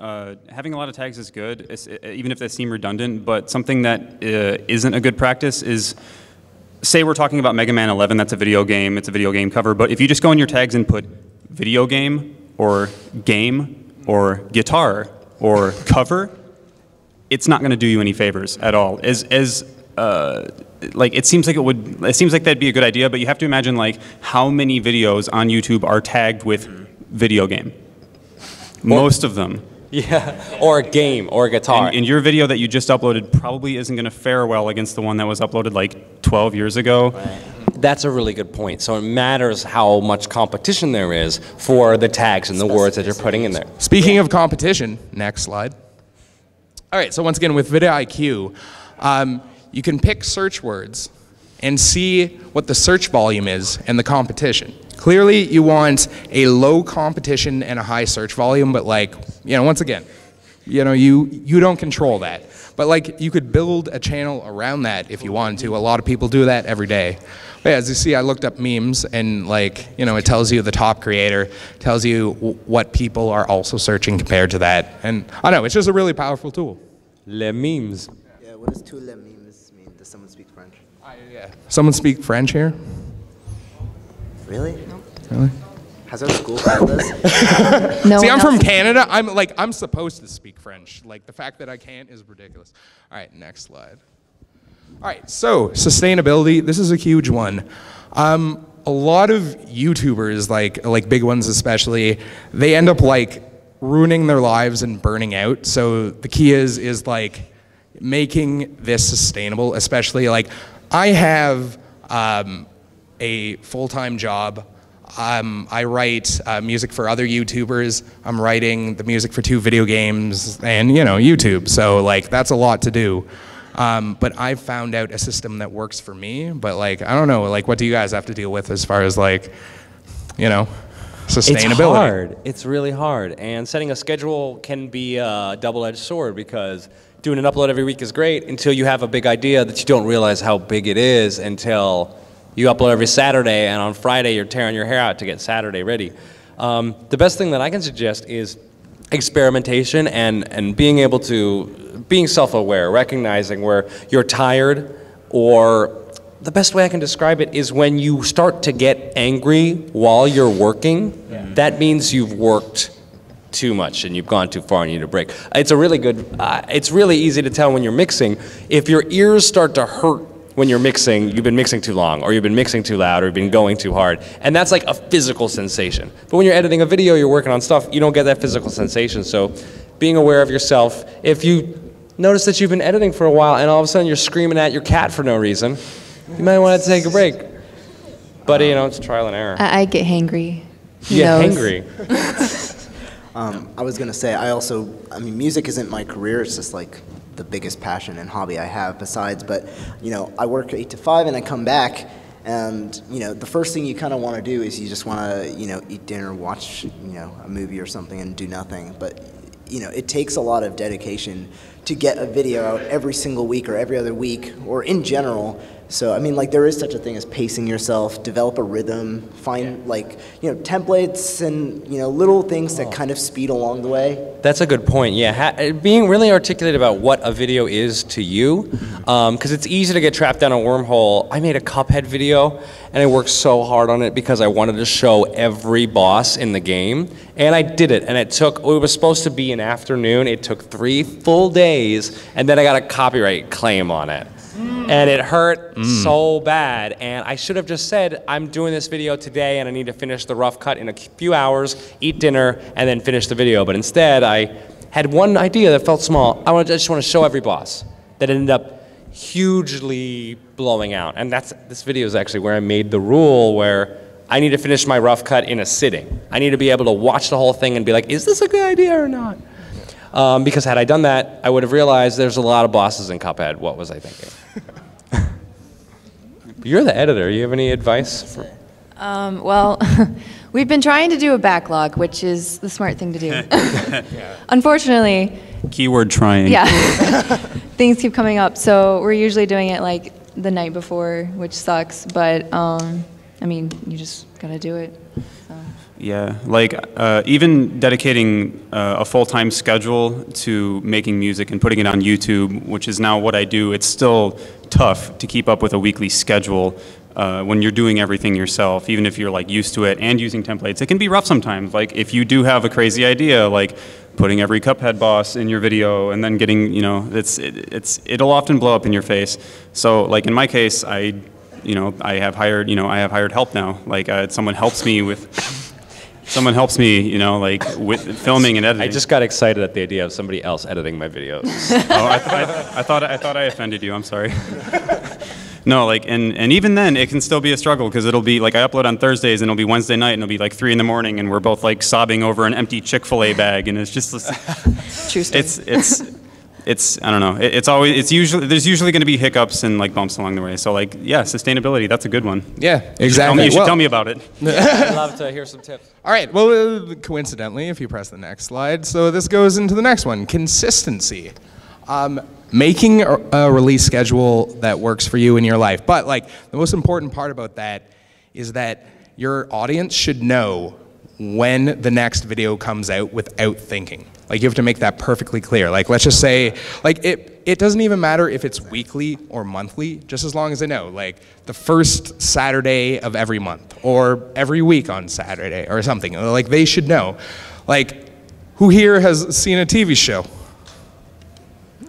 having a lot of tags is good, even if they seem redundant, but something that isn't a good practice is, say we're talking about Mega Man 11, that's a video game, it's a video game cover, but if you just go in your tags and put video game or guitar or cover, it's not going to do you any favors at all. Like it seems like that'd be a good idea, but you have to imagine like how many videos on YouTube are tagged with video game. Most of them. Yeah, or a game, or a guitar. And your video that you just uploaded probably isn't going to fare well against the one that was uploaded like 12 years ago. Right. That's a really good point. So it matters how much competition there is for the tags and the words that you're putting in there. Speaking of competition, next slide. All right, so once again, with vidIQ, you can pick search words and see what the search volume is and the competition. Clearly, you want a low competition and a high search volume, but like, you know, once again, you know, you don't control that. But like, you could build a channel around that if you wanted to. A lot of people do that every day. But yeah, as you see, I looked up memes, and like, you know, it tells you the top creator, tells you what people are also searching compared to that. And I don't know, it's just a really powerful tool. Les memes. Yeah, what does tous les memes mean? Does someone speak French? Yeah. Someone speak French here? Really? No. Really? Has our school called this? No See, one I'm from else- Canada. I'm supposed to speak French. Like, the fact that I can't is ridiculous. All right, next slide. All right, so sustainability. This is a huge one. A lot of YouTubers, like big ones especially, they end up like ruining their lives and burning out. So the key is like making this sustainable. Especially like, I have a full-time job. I write music for other YouTubers. I'm writing the music for 2 video games and, you know, YouTube. So like, that's a lot to do. But I've found out a system that works for me. But like, I don't know, like, what do you guys have to deal with as far as like, you know, sustainability? It's hard. It's really hard. And setting a schedule can be a double-edged sword, because doing an upload every week is great until you have a big idea that you don't realize how big it is until you upload every Saturday, and on Friday you're tearing your hair out to get Saturday ready. The best thing that I can suggest is experimentation and being able to, being self-aware, recognizing where you're tired, or the best way I can describe it is when you start to get angry while you're working, that means you've worked too much and you've gone too far and you need a break. It's a really good, it's really easy to tell when you're mixing. If your ears start to hurt when you're mixing, you've been mixing too long, or you've been mixing too loud, or you've been going too hard. And that's like a physical sensation. But when you're editing a video, you're working on stuff, you don't get that physical sensation. So being aware of yourself. If you notice that you've been editing for a while and all of a sudden you're screaming at your cat for no reason, you might want to take a break. But you know, it's trial and error. I get hangry. You get hangry. I was gonna say, I mean, music isn't my career, it's just like the biggest passion and hobby I have besides, but you know, I work 8 to 5 and I come back, and you know, the first thing you kind of want to do is you just want to, you know, eat dinner, watch, you know, a movie or something and do nothing. But you know, it takes a lot of dedication to get a video out every single week or every other week, or in general. So I mean, like, there is such a thing as pacing yourself, develop a rhythm, find like, you know, templates and, you know, little things that kind of speed along the way. That's a good point, yeah. Being really articulate about what a video is to you, because it's easy to get trapped down a wormhole. I made a Cuphead video, and I worked so hard on it because I wanted to show every boss in the game, and I did it, and it was supposed to be an afternoon. It took 3 full days, and then I got a copyright claim on it. And it hurt so bad, and I should have just said, I'm doing this video today and I need to finish the rough cut in a few hours, eat dinner, and then finish the video. But instead, I had one idea that felt small. I just want to show every boss. That ended up hugely blowing out. And this video is actually where I made the rule where I need to finish my rough cut in a sitting. I need to be able to watch the whole thing and be like, is this a good idea or not? Because had I done that, I would have realized there's a lot of bosses in Cuphead. What was I thinking? You're the editor. You have any advice? Well, we've been trying to do a backlog, which is the smart thing to do. Unfortunately, Keyword trying. yeah, things keep coming up. So we're usually doing it like the night before, which sucks. But I mean, you just gotta do it. So. Yeah, like even dedicating a full-time schedule to making music and putting it on YouTube, which is now what I do, it's still tough to keep up with a weekly schedule when you're doing everything yourself, even if you're like used to it and using templates. It can be rough sometimes. Like if you do have a crazy idea, like putting every Cuphead boss in your video and then getting, you know, it'll often blow up in your face. So like in my case, I have hired help now. Like someone helps me, you know, like with filming and editing. I just got excited at the idea of somebody else editing my videos. Oh, I thought I offended you. I'm sorry. No, like, and even then, it can still be a struggle because it'll be like I upload on Thursdays and it'll be Wednesday night and it'll be like 3 in the morning and we're both like sobbing over an empty Chick-fil-A bag and it's just True story. It's I don't know. There's usually going to be hiccups and like bumps along the way. So like, yeah, sustainability, that's a good one. Yeah, exactly. You should tell me about it. I'd love to hear some tips. All right, well, coincidentally, if you press the next slide, so this goes into the next one, consistency. Making a release schedule that works for you in your life. But like the most important part about that is that your audience should know when the next video comes out without thinking. Like you have to make that perfectly clear. Like let's just say, like it doesn't even matter if it's weekly or monthly, just as long as they know, like the first Saturday of every month or every week on Saturday or something. Like they should know. Like who here has seen a TV show?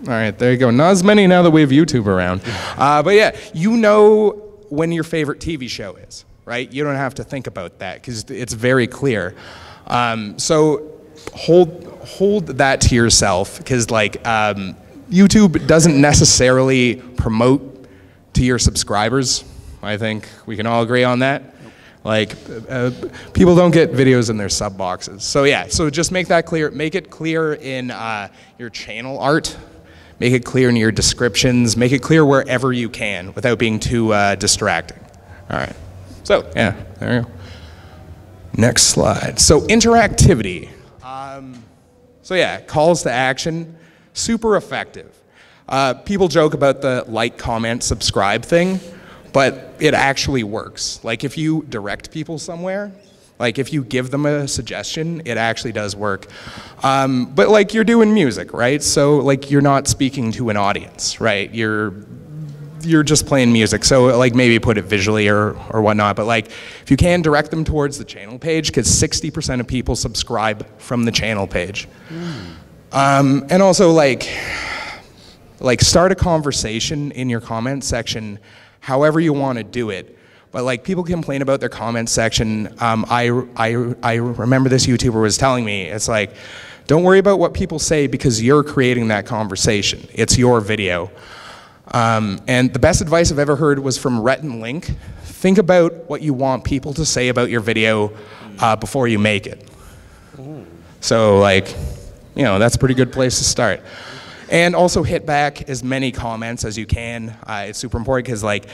All right, there you go. Not as many now that we have YouTube around. But yeah, you know when your favorite TV show is, right? You don't have to think about that because it's very clear. So hold that to yourself because like YouTube doesn't necessarily promote to your subscribers. I think we can all agree on that. Like people don't get videos in their sub boxes. So yeah, so just make that clear. Make it clear in your channel art. Make it clear in your descriptions. Make it clear wherever you can without being too distracting. All right. So, yeah, there you go. Next slide. So, interactivity. So, yeah, calls to action, super effective. People joke about the like, comment, subscribe thing, but it actually works. Like, if you direct people somewhere, like if you give them a suggestion, it actually does work. But like you're doing music, right? So like you're not speaking to an audience, right? You're just playing music. So like maybe put it visually or whatnot. But like if you can direct them towards the channel page, because 60% of people subscribe from the channel page. And also like start a conversation in your comment section, however you want to do it. But like people complain about their comment section. I remember this YouTuber was telling me, it's like, don't worry about what people say because you're creating that conversation. It's your video. And the best advice I've ever heard was from Rhett and Link. Think about what you want people to say about your video before you make it. So like, you know, that's a pretty good place to start. And also hit back as many comments as you can. It's super important because like,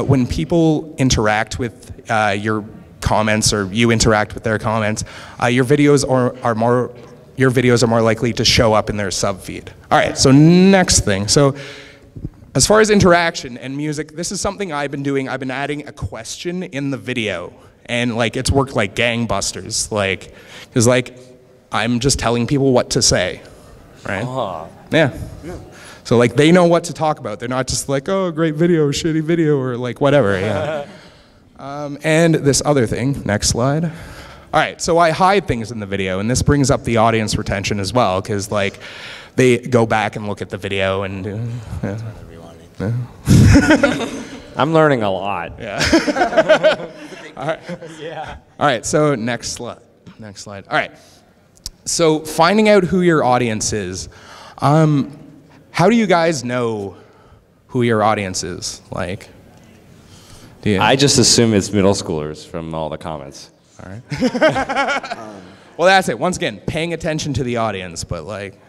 when people interact with your comments or you interact with their comments, your videos are more likely to show up in their sub feed. All right, so next thing. So as far as interaction and music, this is something I've been doing. I've been adding a question in the video, and like it's worked like gangbusters. Like, because like I'm just telling people what to say, right? Yeah. So like they know what to talk about. They're not just like, oh, great video, shitty video, or like whatever. Yeah. And this other thing, next slide. All right, so I hide things in the video, and this brings up the audience retention as well, because like they go back and look at the video and. I'm learning a lot. Yeah. All right. Yeah. All right. So next slide. Next slide. All right. So finding out who your audience is. How do you guys know who your audience is? Like, do you? I just assume it's middle schoolers from all the comments. All right. Well, that's it. Once again, paying attention to the audience, but like,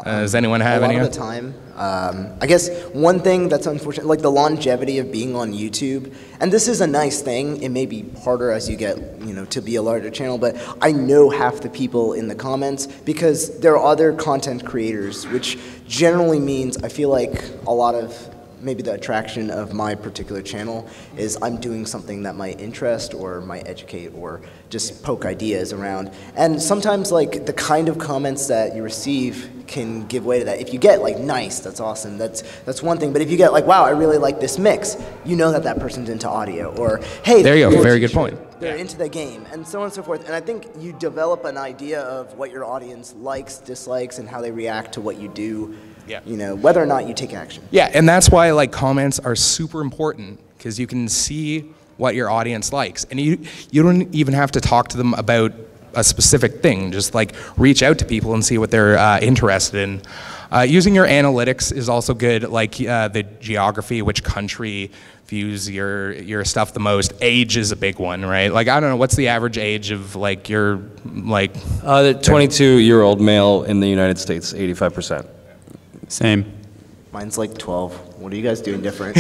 does anyone have any? A lot of the time, I guess one thing that's unfortunate, like the longevity of being on YouTube, and this is a nice thing. It may be harder as you get, you know, to be a larger channel, but I know half the people in the comments because there are other content creators, which generally means I feel like a lot of maybe the attraction of my particular channel is I'm doing something that might interest or might educate or just poke ideas around. And sometimes like the kind of comments that you receive can give way to that. If you get like nice, that's awesome, that's one thing. But if you get like, wow, I really like this mix, you know that that person's into audio, or hey, there you go, very good point. They're into the game, and so on and so forth. And I think you develop an idea of what your audience likes, dislikes, and how they react to what you do. Yeah. You know, whether or not you take action. Yeah, and that's why like comments are super important, because you can see what your audience likes, and you don't even have to talk to them about a specific thing. Just like reach out to people and see what they're interested in. Using your analytics is also good, like the geography, which country views your stuff the most. Age is a big one, right? Like, I don't know, what's the average age of like your, like... The 22-year-old male in the United States, 85%. Same. Mine's like 12. What are you guys doing different?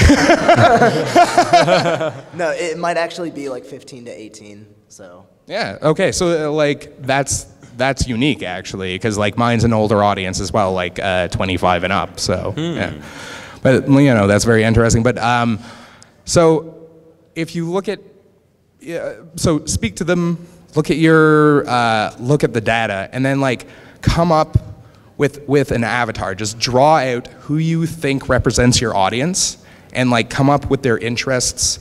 No, it might actually be like 15 to 18, so... Yeah, okay, so like that's that's unique actually, because like mine's an older audience as well, like 25 and up. So yeah, but you know that's very interesting. But so if you look at, so speak to them, look at your look at the data, and then like come up with an avatar. Just draw out who you think represents your audience, and like come up with their interests,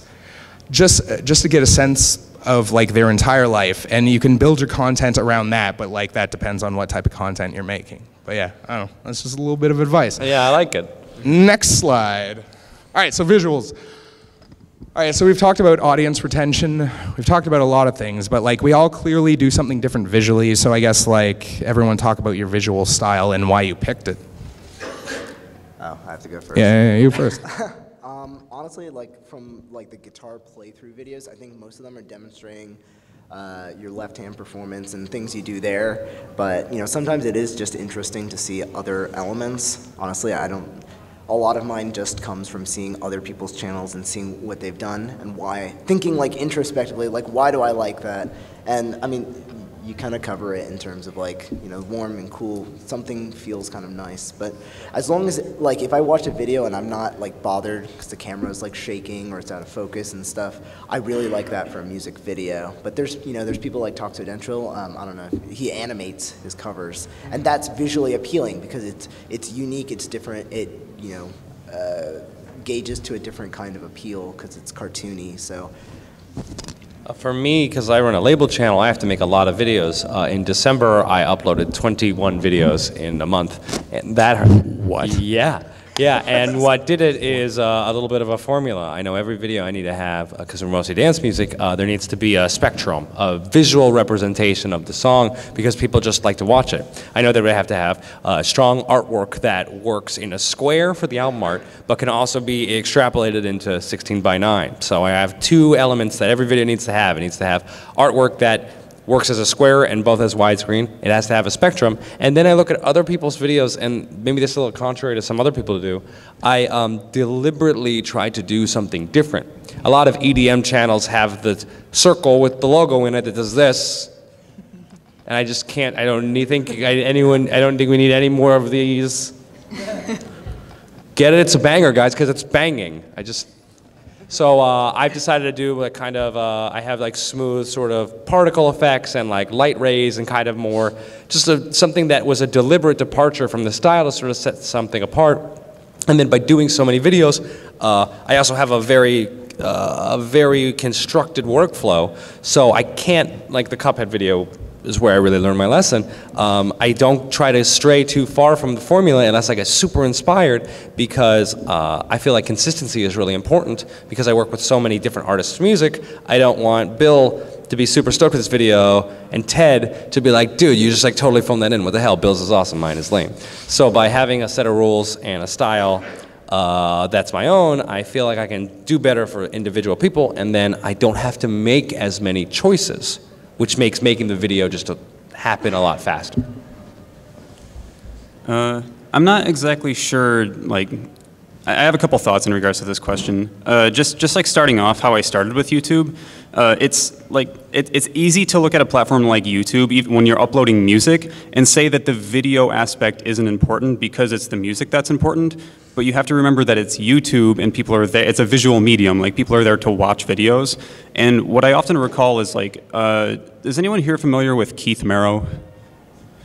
just to get a sense of like their entire life, and you can build your content around that, but like that depends on what type of content you're making. But yeah, I don't know, that's just a little bit of advice. Yeah, I like it. Next slide. All right, so visuals. All right, so we've talked about audience retention, we've talked about a lot of things, but like we all clearly do something different visually, so I guess like everyone talk about your visual style and why you picked it. Oh, I have to go first. Yeah, you first. Honestly, like from like the guitar playthrough videos, I think most of them are demonstrating your left-hand performance and things you do there. But you know, sometimes it is just interesting to see other elements. Honestly, a lot of mine just comes from seeing other people's channels and seeing what they've done and why, thinking like introspectively, like why do I like that? And I mean, you kind of cover it in terms of like, you know, warm and cool, something feels kind of nice. But as long as, like, if I watch a video and I'm not like bothered because the camera is like shaking or it's out of focus and stuff, I really like that for a music video. But there's, you know, there's people like Toxodentral, I don't know, he animates his covers, and that's visually appealing because it's unique, it's different, it, you know, gauges to a different kind of appeal because it's cartoony, so. For me, because I run a label channel, I have to make a lot of videos. In December, I uploaded 21 videos in a month. And that what? Yeah. Yeah, and what did it is a little bit of a formula. I know every video I need to have, because we're mostly dance music, there needs to be a spectrum, a visual representation of the song, because people just like to watch it. I know that we have to have strong artwork that works in a square for the album art, but can also be extrapolated into 16:9. So I have two elements that every video needs to have. It needs to have artwork that works as a square and both as widescreen. It has to have a spectrum. And then I look at other people's videos, and maybe this is a little contrary to some other people do. I deliberately try to do something different. A lot of EDM channels have the circle with the logo in it that does this. And I just can't, I don't think we need any more of these. Get it? It's a banger, guys, because it's banging. So I've decided to do a kind of, I have like smooth sort of particle effects and like light rays and kind of more, just something that was a deliberate departure from the style to sort of set something apart. And then by doing so many videos, I also have a very constructed workflow. So I can't, like the Cuphead video is where I really learned my lesson. I don't try to stray too far from the formula unless I get super inspired, because I feel like consistency is really important, because I work with so many different artists' music. I don't want Bill to be super stoked with this video and Ted to be like, dude, you just like totally phoned that in. What the hell? Bill's is awesome, mine is lame. So by having a set of rules and a style that's my own, I feel like I can do better for individual people, and then I don't have to make as many choices, which makes making the video just happen a lot faster. I'm not exactly sure, like, I have a couple thoughts in regards to this question. Just like starting off, how I started with YouTube, it's easy to look at a platform like YouTube, even when you're uploading music, and say that the video aspect isn't important because it's the music that's important. But you have to remember that it's YouTube and people are there, it's a visual medium, like people are there to watch videos. And what I often recall is like, is anyone here familiar with Keith Merrow?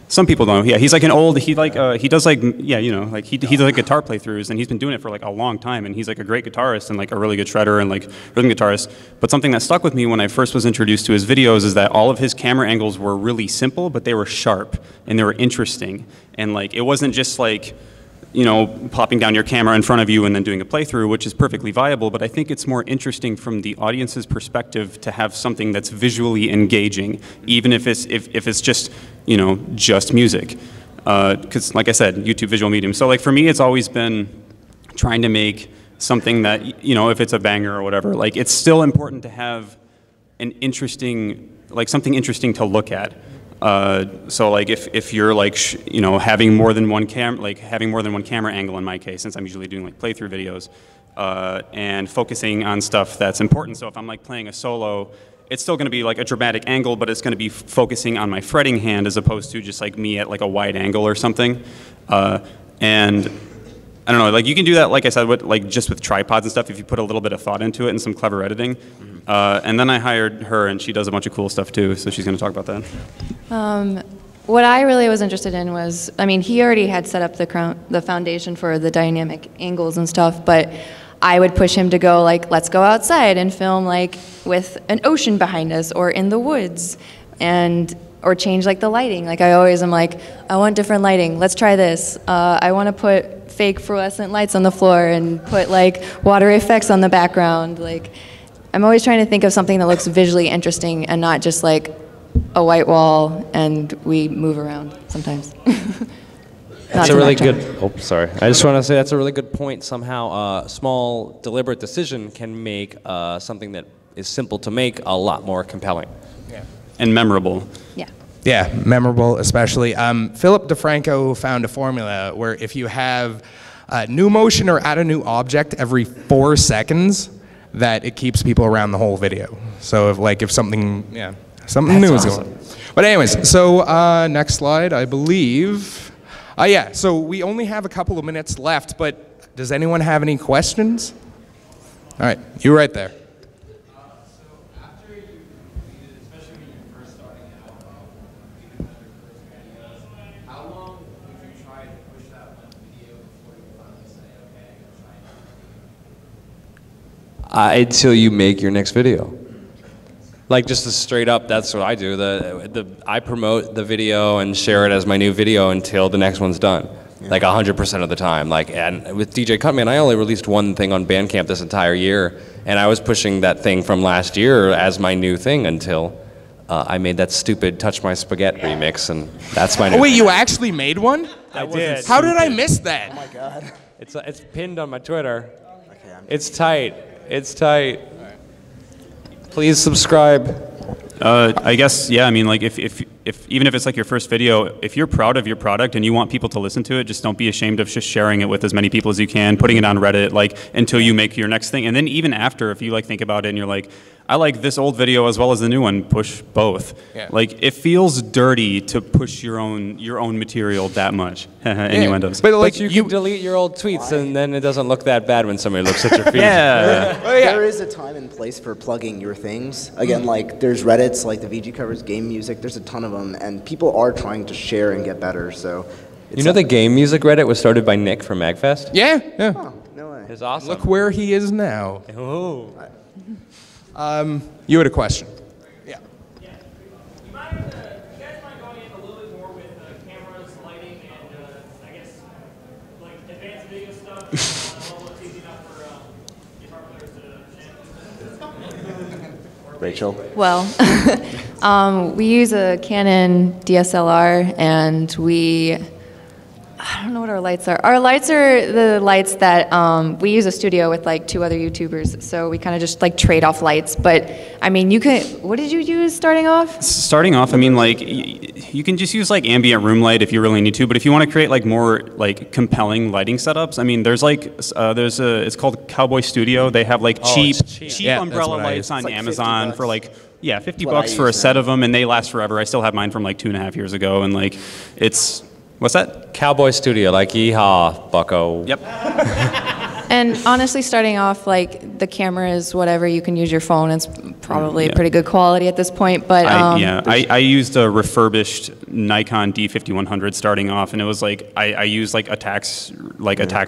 Some people don't. Yeah, he's like an old, he does like, yeah, you know, like he does like guitar playthroughs, and he's been doing it for like a long time, and he's like a great guitarist and like a really good shredder and like rhythm guitarist. But something that stuck with me when I first was introduced to his videos is that all of his camera angles were really simple, but they were sharp and they were interesting. And like, it wasn't just like, you know, popping down your camera in front of you and then doing a playthrough, which is perfectly viable, but I think it's more interesting from the audience's perspective to have something that's visually engaging, even if it's just, you know, just music. Because like I said, YouTube visual medium. So like for me, it's always been trying to make something that, you know, if it's a banger or whatever, like it's still important to have an interesting, like something interesting to look at. So like if you're like you know, having more than one camera angle in my case, since I'm usually doing like playthrough videos, and focusing on stuff that's important. So if I'm like playing a solo it's still going to be like a dramatic angle, but it's going to be focusing on my fretting hand as opposed to just like me at like a wide angle or something. And I don't know, like you can do that, like I said, with, like just with tripods and stuff if you put a little bit of thought into it and some clever editing. And then I hired her, and she does a bunch of cool stuff too, so she's going to talk about that. What I really was interested in was, I mean, he already had set up the foundation for the dynamic angles and stuff, but I would push him to go like, let's go outside and film like with an ocean behind us or in the woods, or change like the lighting. Like I always am like, I want different lighting. Let's try this. I want to put fake fluorescent lights on the floor and put like water effects on the background. Like I'm always trying to think of something that looks visually interesting and not just like a white wall and we move around sometimes. That's a really good, oh, sorry. I just want to say that's a really good point. Somehow a small, deliberate decision can make something that is simple to make a lot more compelling. Yeah. And memorable. Yeah. Yeah, memorable especially. Philip DeFranco found a formula where if you have new motion or add a new object every 4 seconds, that it keeps people around the whole video. So if something, something new is going on. But anyways, so next slide, I believe. Yeah, so we only have a couple of minutes left, but does anyone have any questions? All right, you right there. So after you completed, especially when you're first starting out, you know, your first videos, how long would you try to push that one video before you finally say, okay, I'm gonna try it? Until you make your next video. Like just straight up, that's what I do. I promote the video and share it as my new video until the next one's done. Yeah. Like 100% of the time. Like, and with DJ Cutman, I only released one thing on Bandcamp this entire year, and I was pushing that thing from last year as my new thing until I made that stupid "Touch My Spaghetti" remix, and that's my new. Oh wait, thing. you actually made one? I did. How did I miss that? Oh my God. It's pinned on my Twitter. Okay, It's tight. It's tight. Please subscribe. I guess, yeah, I mean, like, if even if it's like your first video, if you're proud of your product and you want people to listen to it, just don't be ashamed of just sharing it with as many people as you can, putting it on Reddit, like, until you make your next thing. And then even after, if you, like, think about it and you're like, I like this old video as well as the new one, push both. Yeah. Like, it feels dirty to push your own material that much. Innuendos. But you can delete your old tweets and then it doesn't look that bad when somebody looks at your feed. Yeah. There is a time and place for plugging your things. Again, like there's Reddits, like the VG covers game music. There's a ton of them, and people are trying to share and get better. So, you know the game music Reddit was started by Nick from MAGFest? Yeah. Oh, no way. It's awesome. Look where he is now. Oh. You had a question. Yeah. You guys mind going in a little bit more with cameras, lighting, and I guess like advanced video stuff? It's easy enough for guitar players to understand. Rachel. Well, we use a Canon DSLR, and I don't know what our lights are. Our lights are the lights that we use a studio with like 2 other YouTubers, so we kind of just like trade off lights. But I mean, what did you use starting off? Starting off, I mean, like, you can just use like ambient room light if you really need to, but if you want to create like more like compelling lighting setups, I mean, it's called Cowboy Studio. They have like cheap umbrella lights on like Amazon for like, yeah, $50 for a set of them, and they last forever. I still have mine from like 2.5 years ago, and like, what's that? Cowboy Studio, like yeehaw, bucko. Yep. And honestly, starting off, like, the camera is whatever. You can use your phone. It's probably pretty good quality at this point. But I used a refurbished Nikon D5100 starting off, and it was like I used like a tax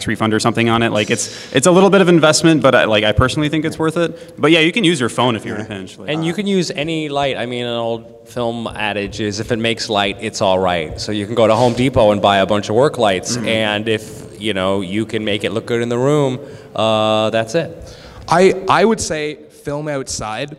refund or something on it. Like it's a little bit of investment, but I personally think it's worth it. But yeah, you can use your phone if you're in a pinch. Like, And you can use any light. I mean, an old film adage is if it makes light, it's all right. So you can go to Home Depot and buy a bunch of work lights, and if you can make it look good in the room, that's it. I would say film outside,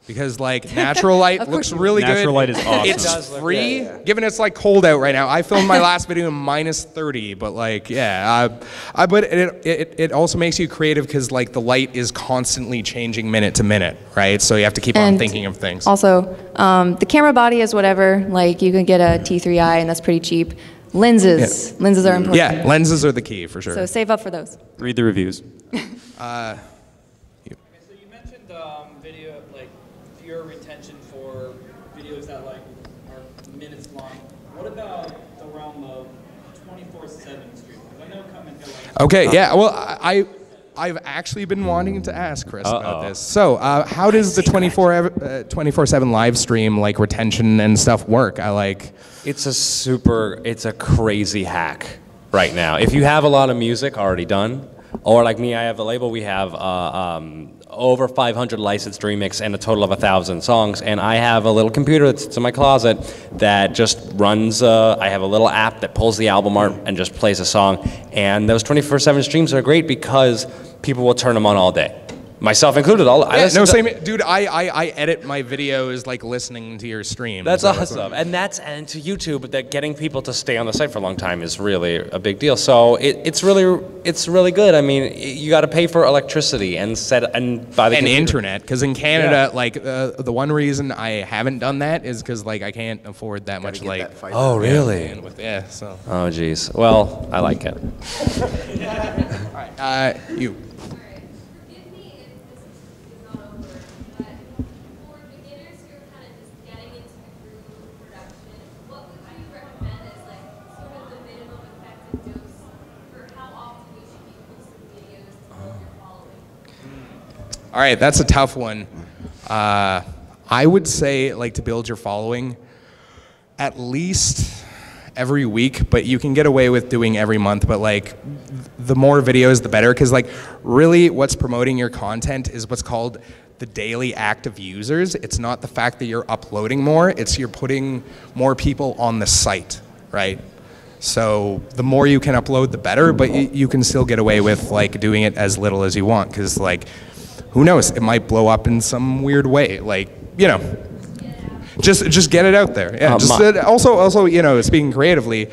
because like natural light looks really good. Natural light is awesome. It's free, given it's like cold out right now. I filmed my last video in -30, but like but it also makes you creative because like the light is constantly changing minute to minute, right? So you have to keep on thinking of things. Also, the camera body is whatever. Like you can get a T3i, and that's pretty cheap. Lenses are important. Yeah, lenses are the key for sure. So save up for those. read the reviews. So you mentioned video, like viewer retention attention for videos that like are minutes long. What about the realm of 24/7 streaming? I know come and go. Okay, yeah. Well, I've actually been wanting to ask Chris about this. So, how does the 24/7 live stream like retention and stuff work? It's a crazy hack right now. If you have a lot of music already done, or like me, I have a label, we have over 500 licensed remix and a total of 1,000 songs, and I have a little computer that sits in my closet that just runs, I have a little app that pulls the album art and just plays a song, and those 24/7 streams are great because people will turn them on all day. Myself included. Dude, I edit my videos like listening to your stream. That's awesome. And to YouTube, that getting people to stay on the site for a long time is really a big deal. So it's really good. I mean, you got to pay for electricity and buy the internet. Because in Canada, the one reason I haven't done that is because I can't afford that much Oh, really? Yeah. So. Oh, geez. Well, I like it. All right. You. All right, that's a tough one. I would say, to build your following, at least every week, but you can get away with doing every month, but the more videos, the better, because really what's promoting your content is what's called the daily active users. It's not the fact that you're uploading more, it's you're putting more people on the site, right? So the more you can upload, the better, but you can still get away with doing it as little as you want, because who knows? It might blow up in some weird way. Just get it out there. Yeah. Also, speaking creatively,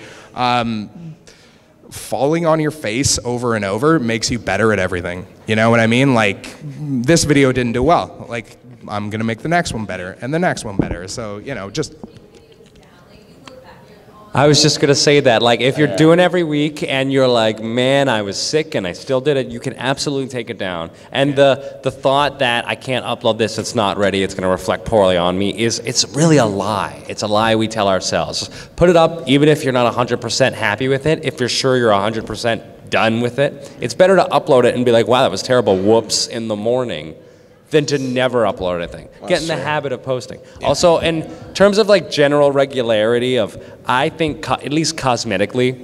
falling on your face over and over makes you better at everything. You know what I mean? This video didn't do well. I'm gonna make the next one better and the next one better. So just. I was just going to say that, if you're doing every week and you're like, man, I was sick and I still did it, you can absolutely take it down. And the thought that I can't upload this, it's not ready, it's going to reflect poorly on me, it's really a lie. It's a lie we tell ourselves. Just put it up, even if you're not 100% happy with it, if you're sure you're 100% done with it. It's better to upload it and be like, wow, that was terrible, whoops, in the morning, than to never upload anything. Get in the habit of posting. Yeah. Also, in terms of general regularity of, I think at least cosmetically,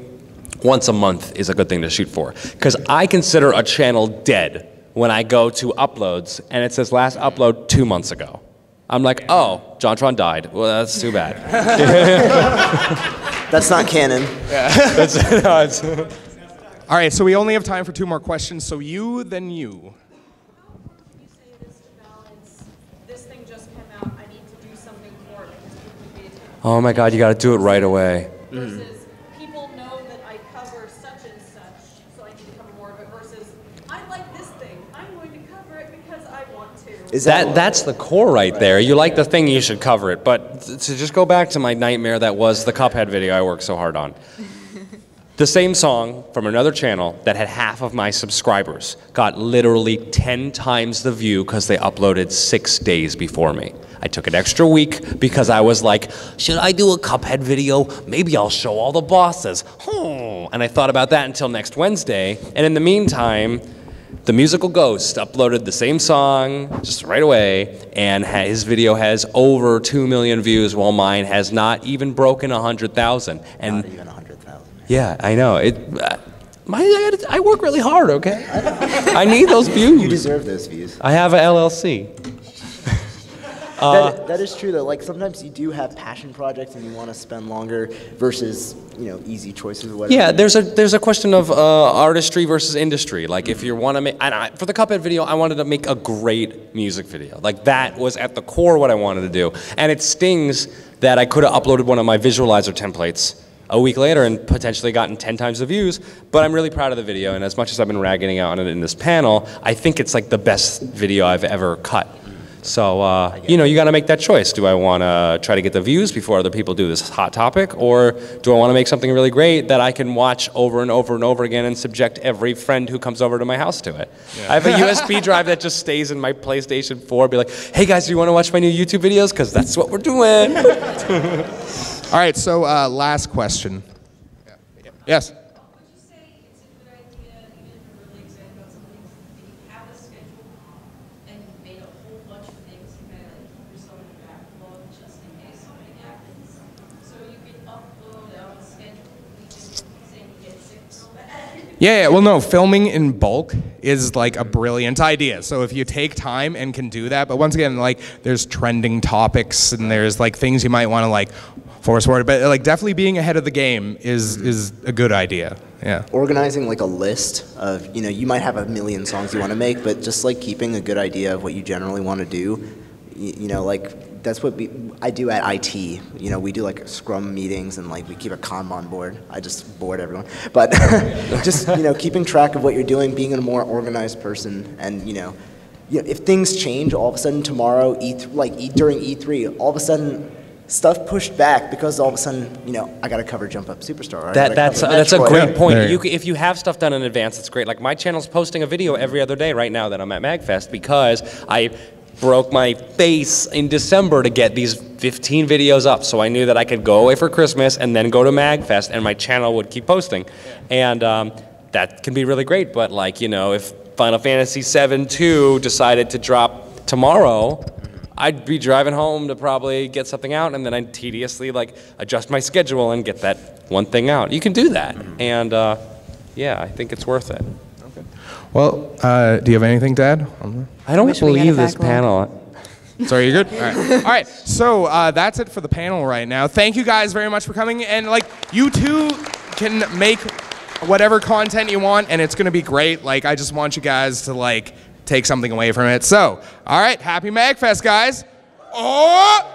once a month is a good thing to shoot for. Because I consider a channel dead when I go to uploads and it says last upload 2 months ago. I'm like, oh, JonTron died. Well, that's too bad. That's not canon. Yeah. All right, so we only have time for 2 more questions. So you, then you. Oh my God, you got to do it right away. Versus people know that I cover such and such, so I need to cover more of it. Versus I like this thing, I'm going to cover it because I want to. That's the core right there. You like the thing, you should cover it. But to just go back to my nightmare that was the Cuphead video I worked so hard on. The same song from another channel that had half of my subscribers got literally 10 times the view because they uploaded 6 days before me. I took an extra week because I was like, should I do a Cuphead video? Maybe I'll show all the bosses. And I thought about that until next Wednesday. And in the meantime, the Musical Ghost uploaded the same song just right away, and his video has over 2 million views, while mine has not even broken 100,000. And not even 100,000. Yeah, I know. I work really hard, okay? I need those views. You deserve those views. I have an LLC. That is true, though. Sometimes you do have passion projects and you want to spend longer versus, easy choices or whatever. Yeah, there's a question of artistry versus industry. If you want to make, for the Cuphead video, I wanted to make a great music video. That was at the core what I wanted to do. And it stings that I could have uploaded one of my visualizer templates a week later and potentially gotten 10 times the views, but I'm really proud of the video, and as much as I've been ragging out on it in this panel, I think it's the best video I've ever cut. So, you know, you got to make that choice. Do I want to try to get the views before other people do this hot topic? Or do I want to make something really great that I can watch over and over and over again and subject every friend who comes over to my house to it? Yeah. I have a USB drive that just stays in my PlayStation 4. Be like, hey guys, do you want to watch my new YouTube videos? Because that's what we're doing. All right, so last question. Yes? Yeah, well, no, filming in bulk is like a brilliant idea. So if you take time and can do that, but once again, like there's trending topics and there's like things you might want to like force forward, but like definitely being ahead of the game is a good idea. Yeah. Organizing like a list of, you know, you might have a million songs you want to make, but just like keeping a good idea of what you generally want to do, you know, like that's what I do at IT. You know, we do like Scrum meetings and like we keep a Kanban board. I just bored everyone, but just, you know, keeping track of what you're doing, being a more organized person, and you know, if things change all of a sudden tomorrow, during E3, all of a sudden stuff pushed back because all of a sudden, you know, I got to cover Jump Up Superstar. Or that's a great point. If you have stuff done in advance, it's great. Like my channel's posting a video every other day right now that I'm at MAGFest because I broke my face in December to get these 15 videos up, so I knew that I could go away for Christmas and then go to MAGFest and my channel would keep posting. And that can be really great, but like, you know, if Final Fantasy VII 2 decided to drop tomorrow, I'd be driving home to probably get something out, and then I'd tediously like adjust my schedule and get that one thing out. You can do that, and yeah, I think it's worth it. Okay. Well, do you have anything to add? I don't believe this panel. Sorry, you're good? All right. All right, so that's it for the panel right now. Thank you guys very much for coming, and like, you too can make whatever content you want, and it's gonna be great. Like, I just want you guys to like take something away from it. So, all right, happy MAGFest, guys. Oh!